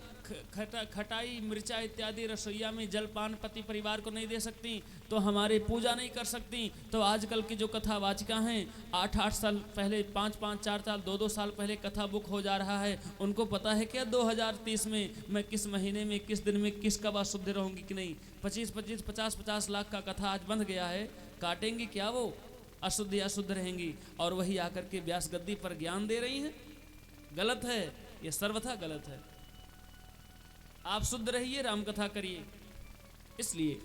खटाई मिर्चा इत्यादि रसोईया में जलपान पति परिवार को नहीं दे सकती, तो हमारे पूजा नहीं कर सकती। तो आजकल की जो कथावाचिका हैं 8-8 साल पहले, 5-5, 4 साल, 2-2 साल पहले कथा बुक हो जा रहा है। उनको पता है क्या 2030 में मैं किस महीने में किस दिन में किस कब अशुद्ध रहूंगी कि नहीं। 25-25, 50-50 लाख का कथा आज बंध गया है, काटेंगी क्या वो? अशुद्ध या शुद्ध रहेंगी। और वही आकर के व्यास गद्दी पर ज्ञान दे रही हैं। गलत है, ये सर्वथा गलत है। आप शुद्ध रहिए, राम कथा करिए। इसलिए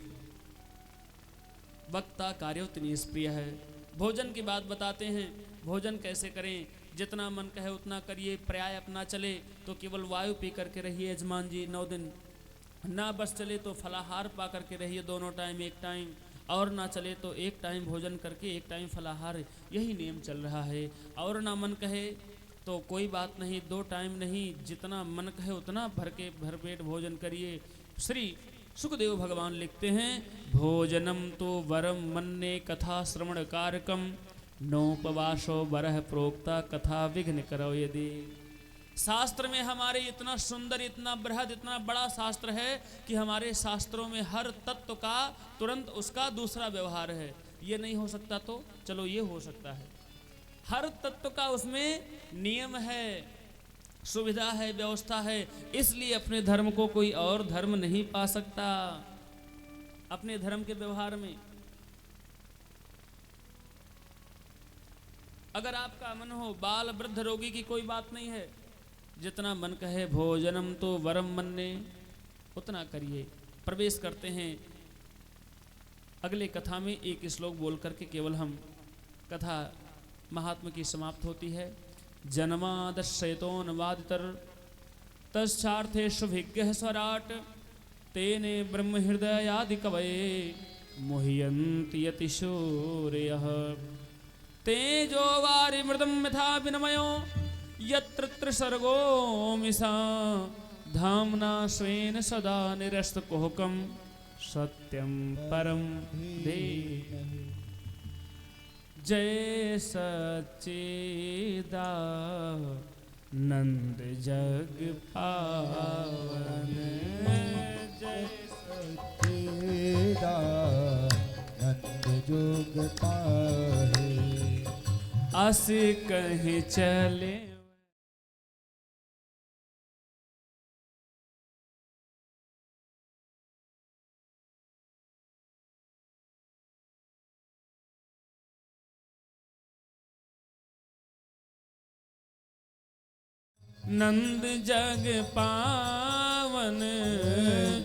वक्ता कार्योत निष्प्रिय है। भोजन की बात बताते हैं, भोजन कैसे करें। जितना मन कहे उतना करिए, पर्याय अपना चले तो केवल वायु पी करके रहिए यजमान जी 9 दिन, ना बस चले तो फलाहार पा करके रहिए दोनों टाइम, एक टाइम, और ना चले तो एक टाइम भोजन करके एक टाइम फलाहार, यही नियम चल रहा है। और ना मन कहे तो कोई बात नहीं, 2 टाइम नहीं, जितना मन कहे उतना भर पेट भोजन करिए। श्री सुखदेव भगवान लिखते हैं, भोजनम तो वरम मन्ने कथा श्रवण कारकम, नोपवासो वरह प्रोक्ता कथा विघ्न करो यदि। शास्त्र में हमारे इतना सुंदर, इतना बृहद, इतना बड़ा शास्त्र है कि हमारे शास्त्रों में हर तत्व का तुरंत उसका दूसरा व्यवहार है। ये नहीं हो सकता तो चलो ये हो सकता है। हर तत्व का उसमें नियम है, सुविधा है, व्यवस्था है। इसलिए अपने धर्म को कोई और धर्म नहीं पा सकता। अपने धर्म के व्यवहार में अगर आपका मन हो, बाल वृद्ध रोगी की कोई बात नहीं है, जितना मन कहे भोजनम तो वरम मन्ने उतना करिए। प्रवेश करते हैं अगले कथा में। एक श्लोक बोल करके केवल हम कथा महात्मा की समाप्त होती है। जन्मादशयतोन्वादितर तस्चार्थे विज्ञ स्वराट, तेने ब्रह्म हृदयादि कवये मुह्यन्ति यतिशूरयः। तेजो वारिमृतं यथा विनिमयो यत्र त्रिसर्गो मिषा, धाम्ना स्वेन सदा निरस्तकुहकं सत्यं परं धीमहि। जय सच्चिदानंद जग पावन, जय सच्चिदानंद जोग पाहे। अस कहीं चले नंद जग पावन,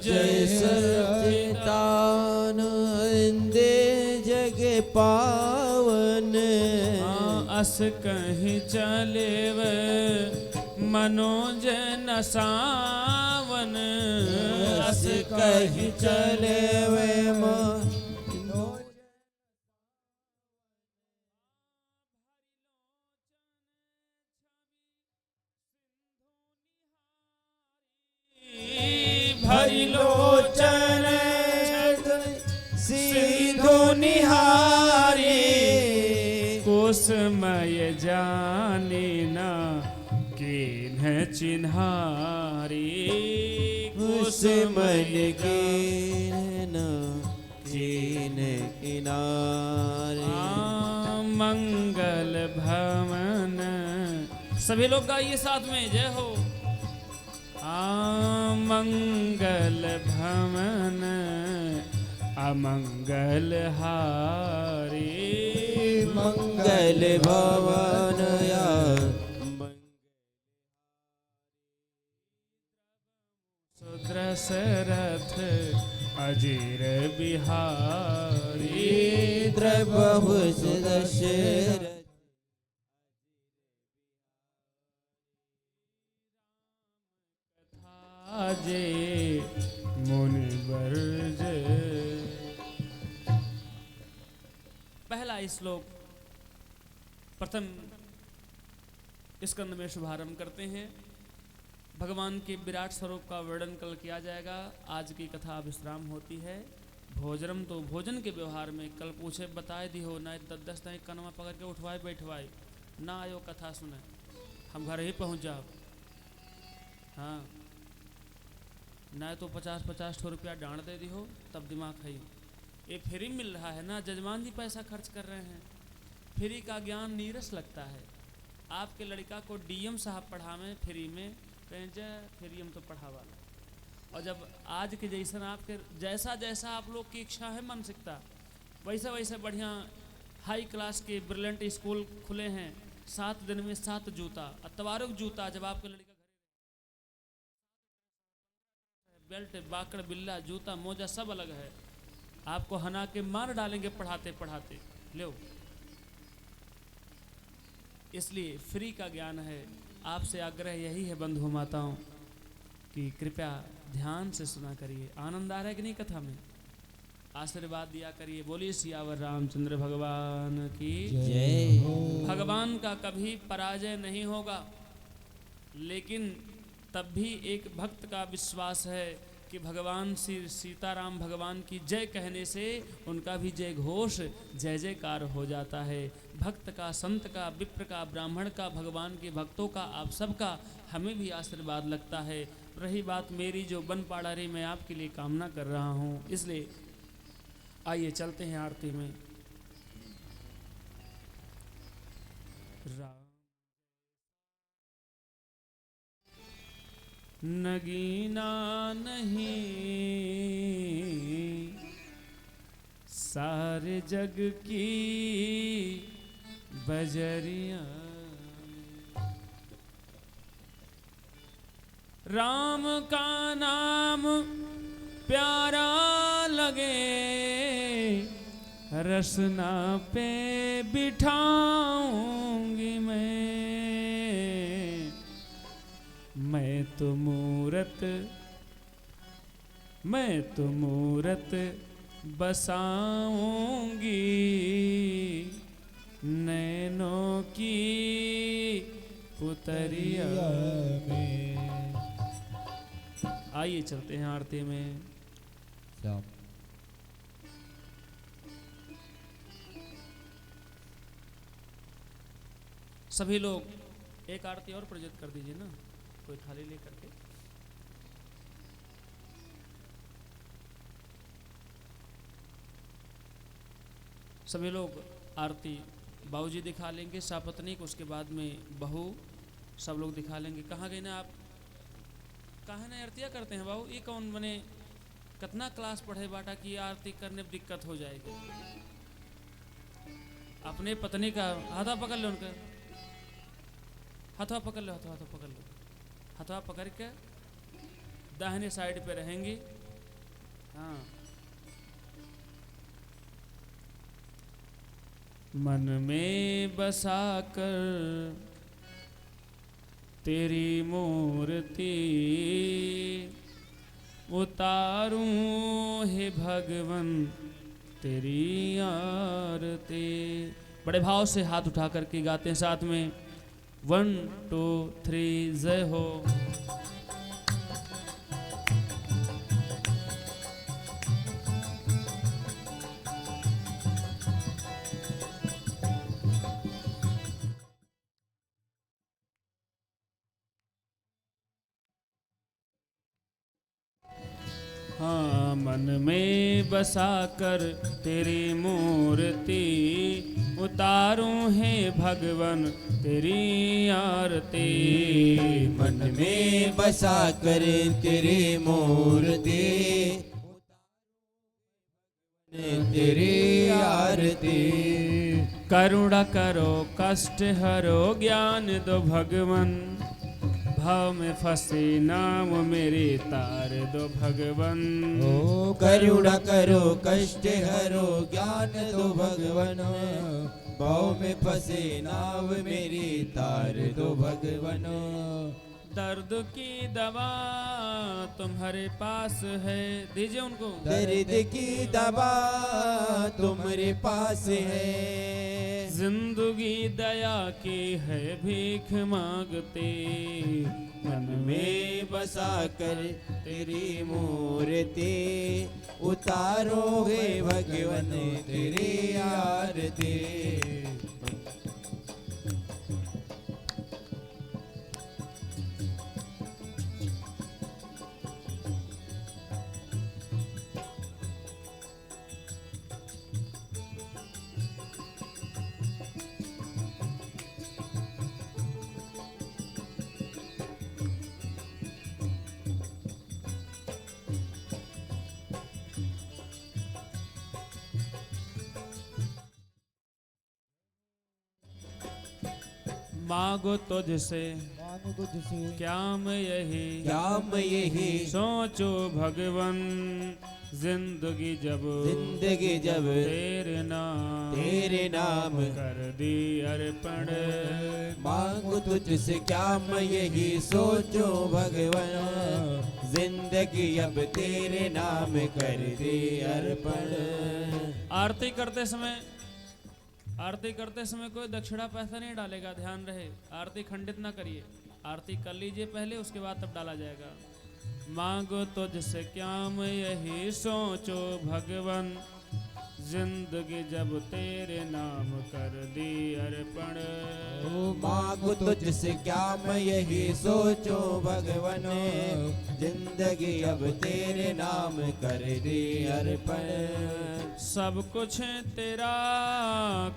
जय सच्चिदानंद जग पावन। अस कहीं चले मनोज न सावन, अस कहीं चले भरी लोचन सिंधु निहारी, कुसमय जाने न किन्ह चिन्हारी। कुसमय कीन किनारे। मंगल भवन, सभी लोग गाइए साथ में, जय हो। मंगल भवन अमंगल हारी, मंगल भवन या सुदशरथ अजीर बिहारी। द्रबहु दशरथ आजे मुनि वर्ज। पहला श्लोक प्रथम स्कंद में शुभारंभ करते हैं। भगवान के विराट स्वरूप का वर्णन कल किया जाएगा। आज की कथा विश्राम होती है। भोजनम तो भोजन के व्यवहार में कल पूछे बताए दी हो, ना दस नहीं कनमा पकड़ के उठवाए बैठवाए, ना आयो कथा सुने, हम घर ही पहुंच जाओ। हाँ, ना तो 50-50 रुपया डांड दे दी हो तब दिमाग है। ये फ्री मिल रहा है ना, जजमान जी पैसा खर्च कर रहे हैं। फ्री का ज्ञान नीरस लगता है। आपके लड़का को डीएम साहब पढ़ावे फ्री में, कहें जय फ्री हम तो पढ़ा वाला। और जब आज के जैसा आपके जैसा जैसा आप लोग की इच्छा है मानसिकता, वैसे वैसे बढ़िया हाई क्लास के ब्रिलियंट स्कूल खुले हैं। 7 दिन में 7 जूता, तबारुक जूता। जब आपके लड़का बेल्ट, बाकड़, बिल्ला, जूता, मोजा सब अलग है। आपको हना के मार डालेंगे पढ़ाते पढ़ाते। लो, इसलिए फ्री का ज्ञान है। आपसे आग्रह यही है बंधु माताओं कि कृपया ध्यान से सुना करिए। आनंद आ रहा है कि नहीं कथा में? आशीर्वाद दिया करिए। बोलिए सियावर रामचंद्र भगवान की जय हो। भगवान का कभी पराजय नहीं होगा, लेकिन तब भी एक भक्त का विश्वास है कि भगवान श्री सीताराम भगवान की जय कहने से उनका भी जय घोष जय जयकार हो जाता है। भक्त का, संत का, विप्र का, ब्राह्मण का, भगवान के भक्तों का, आप सबका हमें भी आशीर्वाद लगता है। रही बात मेरी जो बन पाड़ा रही, मैं आपके लिए कामना कर रहा हूँ। इसलिए आइए चलते हैं आरती में। नगीना नहीं सारे जग की बजरिया, राम का नाम प्यारा लगे, रसना पे बिठाऊंगी मैं तो मूरत बसाऊंगी नैनों की पुतरिया में। आइए चलते हैं आरती में। सभी लोग एक आरती और प्रज्वलित कर दीजिए ना, कोई थाली लेकर के। सभी लोग आरती बाबूजी दिखा लेंगे, सापत्नीक, उसके बाद में बहू, सब लोग दिखा लेंगे। कहाँ गए ना आप? कहाँ ना आरतियाँ करते हैं बाबू? ये कौन बने कितना क्लास पढ़े बाटा की आरती करने में दिक्कत हो जाएगी। अपने पत्नी का हाथा पकड़ लो, उनका हाथवा पकड़ लो, हाथवा पकड़ लो, हाथवा पकड़ के दाहिने साइड पे रहेंगी। हाँ, मन में बसा कर तेरी मूर्ति उतारूं हे भगवन तेरी आरती। बड़े भाव से हाथ उठा करके गाते हैं साथ में। 1 2 3 जय हो। हाँ, मन में बसा कर तेरी मूर्ति उतारूं है भगवन तेरी आरती। मन में बसा कर तेरी मूर्ति तेरी आरती। करुणा करो कष्ट हरो ज्ञान दो भगवन, भाव में फंसे नाम मेरे तार दो भगवन। ओ करुणा करो कष्ट हरो ज्ञान दो भगवन, भाव में फंसे नाव मेरी तार दो भगवन। दर्द की दवा तुम्हारे पास है, दीजिए उनको। दर्द की दवा तुम्हारे पास है, जिंदगी दया की है भीख मांगते, मन में बसा कर तेरी मूर्ति उतारो हे भगवन तेरी आरती। मांगो तुझसे मांगो तुझसे क्या मैं यही, क्या मैं यही सोचो भगवन जिंदगी जब जब तेरे नाम कर दी अर्पण। मांगो तुझसे क्या मैं यही सोचो भगवन जिंदगी अब तेरे नाम कर दी अर्पण। आरती करते समय कोई दक्षिणा पैसा नहीं डालेगा, ध्यान रहे। आरती खंडित ना करिए, आरती कर लीजिए पहले, उसके बाद तब डाला जाएगा। मांगो तुझसे क्या मैं यही सोचो भगवन जिंदगी जब तेरे नाम कर दी अर्पण। मांगो तुझसे क्या मैं यही सोचो भगवन जिंदगी अब तेरे नाम कर दी अर्पण। सब कुछ तेरा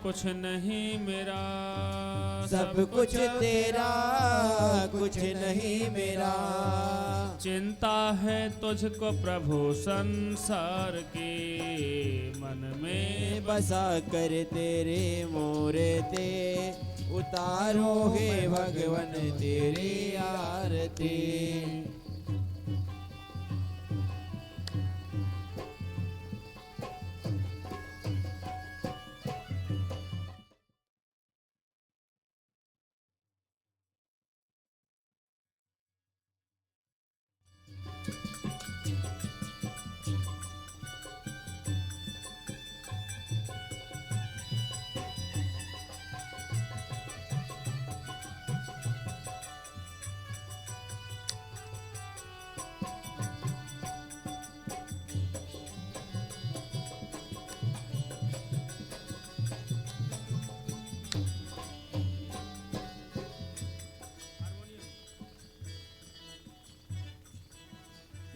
कुछ नहीं मेरा, सब कुछ तेरा कुछ नहीं मेरा। चिंता है तुझको प्रभु संसार की, मन में बसा कर तेरे मूर्ति उतारो हे भगवन तेरी आरती।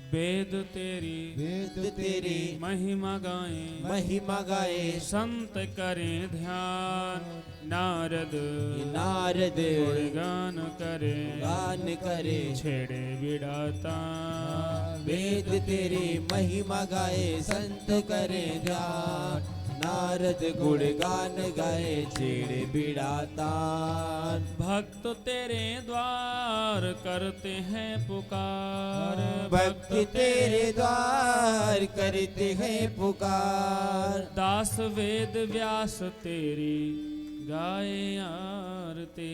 वेद वेद तेरी महिमा गाएं, महिमा गाए संत करें ध्यान, नारद गुणगान गान करें, गान करे छेड़े विड़ाता। वेद तेरी महिमा गाए संत करे ध्यान, नारद गुणगान गाए छेड़े बिड़ातान। भक्त तेरे द्वार करते हैं पुकार, भक्त तेरे द्वार करते हैं पुकार। दास वेद व्यास तेरी गाए आरती।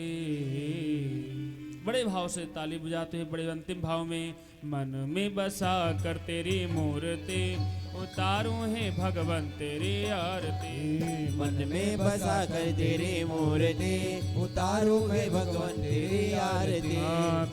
बड़े भाव से ताली बजाते हैं, बड़े अंतिम भाव में। मन में बसा कर तेरी मूर्ति उतारूं है भगवन तेरी आरती। मन में बसा कर तेरी मूर्ति उतारू है भगवन तेरी आरती।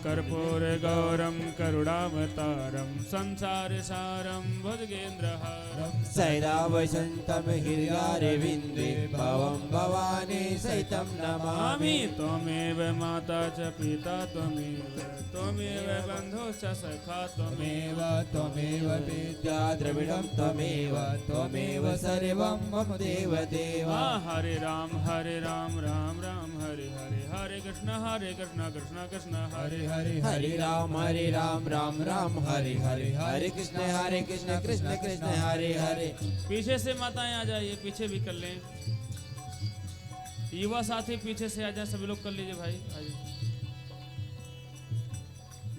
कर्पूर गौरम करुणावतारम संसार सारम भुजगेन्द्रहारम सैदा वसंतम हृदयारविंदे भवम भवानी सहितं नमामि। त्वमेव माता च पिता त्वमेव बंधु च सखा त्वमेव विद्या द्रविडं त्वमेव सर्वं मम देव देव। हरे राम राम राम हरे हरे, हरे कृष्ण कृष्ण कृष्ण हरे हरे, हरे राम राम राम हरे हरे, हरे कृष्ण कृष्ण कृष्ण हरे हरे। पीछे से माताएं आ जाइए, पीछे भी कर लें। युवा साथी पीछे से आ जाए, सभी लोग कर लीजिए भाई, आइए।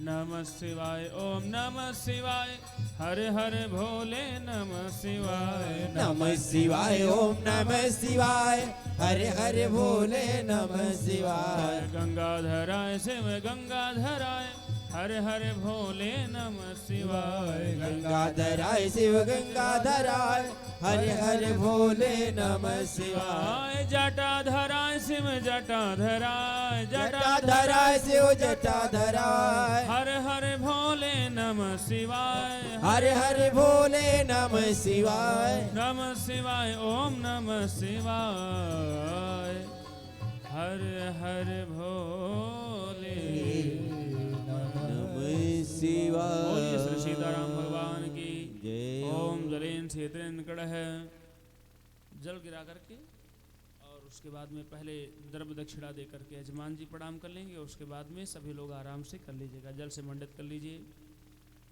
नमः शिवाय ओम नमः शिवाय, हरे हरे भोले नमः शिवाय। नमः शिवाय ओम नमः शिवाय, हरे हरे भोले नमः शिवाय। गंगाधराय शिव गंगाधराय हर हर भोले नमः शिवाय। गंगाधराय शिव गंगाधराय हरे हरे भोले नमः शिवाय। जटाधराय शिव जटाधराय जटाधराय शिव जटाधराय हर हर भोले नमः शिवाय। हरे हरे भोले नमः शिवाय। नमः शिवाय ओम नमः शिवाय। हर हर भोले नमः शिवाय। बोलिए श्री सीताराम भगवान की जय। ओम जलेन क्षेत्रेन कड़ह। जल गिरा करके और उसके बाद में पहले द्रव्य दक्षिणा दे करके यजमान जी प्रणाम कर लेंगे। उसके बाद में सभी लोग आराम से कर लीजिएगा, जल से मंडित कर लीजिए।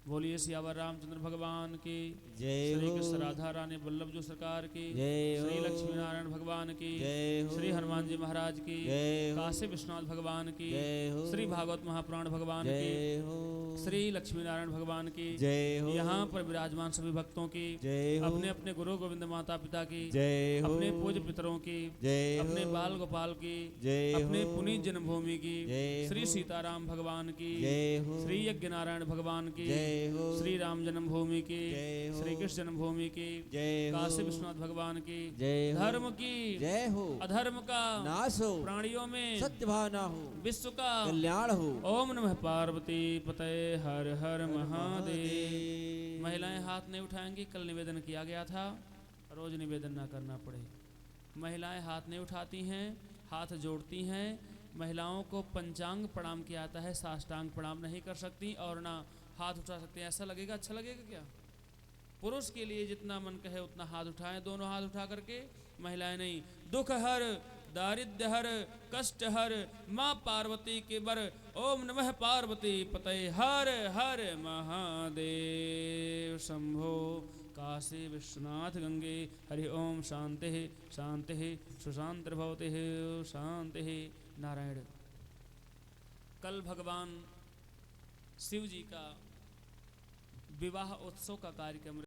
बोलिए सियावर रामचंद्र भगवान की जय श्री हो। कृष्ण राधा रानी वल्लभ जो सरकार की जय हो। श्री लक्ष्मी नारायण भगवान की जय हो। श्री हनुमान जी महाराज की जय हो। काशी विश्वनाथ भगवान की जय हो। श्री भागवत महापुराण भगवान जय की हो। श्री लक्ष्मी नारायण भगवान की जय हो। यहाँ पर विराजमान सभी भक्तों की जय हो। अपने अपने गुरु गोविंद माता पिता की जय हो। अपने पूज्य पितरों की जय हो। अपने बाल गोपाल की जय अपने हो। पुनीत जन्मभूमि की जय श्री हो। सीताराम भगवान की जय हो। श्री यज्ञ नारायण भगवान की जय हो। श्री राम जन्मभूमि की जय हो। श्री कृष्ण जन्मभूमि की जय हो। काशी विश्वनाथ भगवान की जय हो। धर्म की जय हो। अधर्म का नाश हो। प्राणियों में सत्य भावना हो। विश्व का कल्याण हो। ओम नमः पार्वती पतये हर हर महादेव। महिलाएं हाथ नहीं उठाएंगी, कल निवेदन किया गया था, रोज निवेदन ना करना पड़े। महिलाएं हाथ नहीं उठाती हैं, हाथ जोड़ती हैं। महिलाओं को पंचांग प्रणाम किया जाता है, साष्टांग प्रणाम नहीं कर सकती और ना हाथ उठा सकते हैं। ऐसा लगेगा, अच्छा लगेगा क्या? पुरुष के लिए जितना मन कहे उतना हाथ उठाएं, दोनों हाथ उठा करके। महिलाएं नहीं। दुख हर दारिद्र्य हर कष्ट हर माँ पार्वती के बर। ओम नमः पार्वती पतये हर हर महादेव शंभो काशी विश्वनाथ गंगे। हरि ओम शांति शांति सुशांति भवति शांति। नारायण। कल भगवान शिव जी का विवाह उत्सव का कार्यक्रम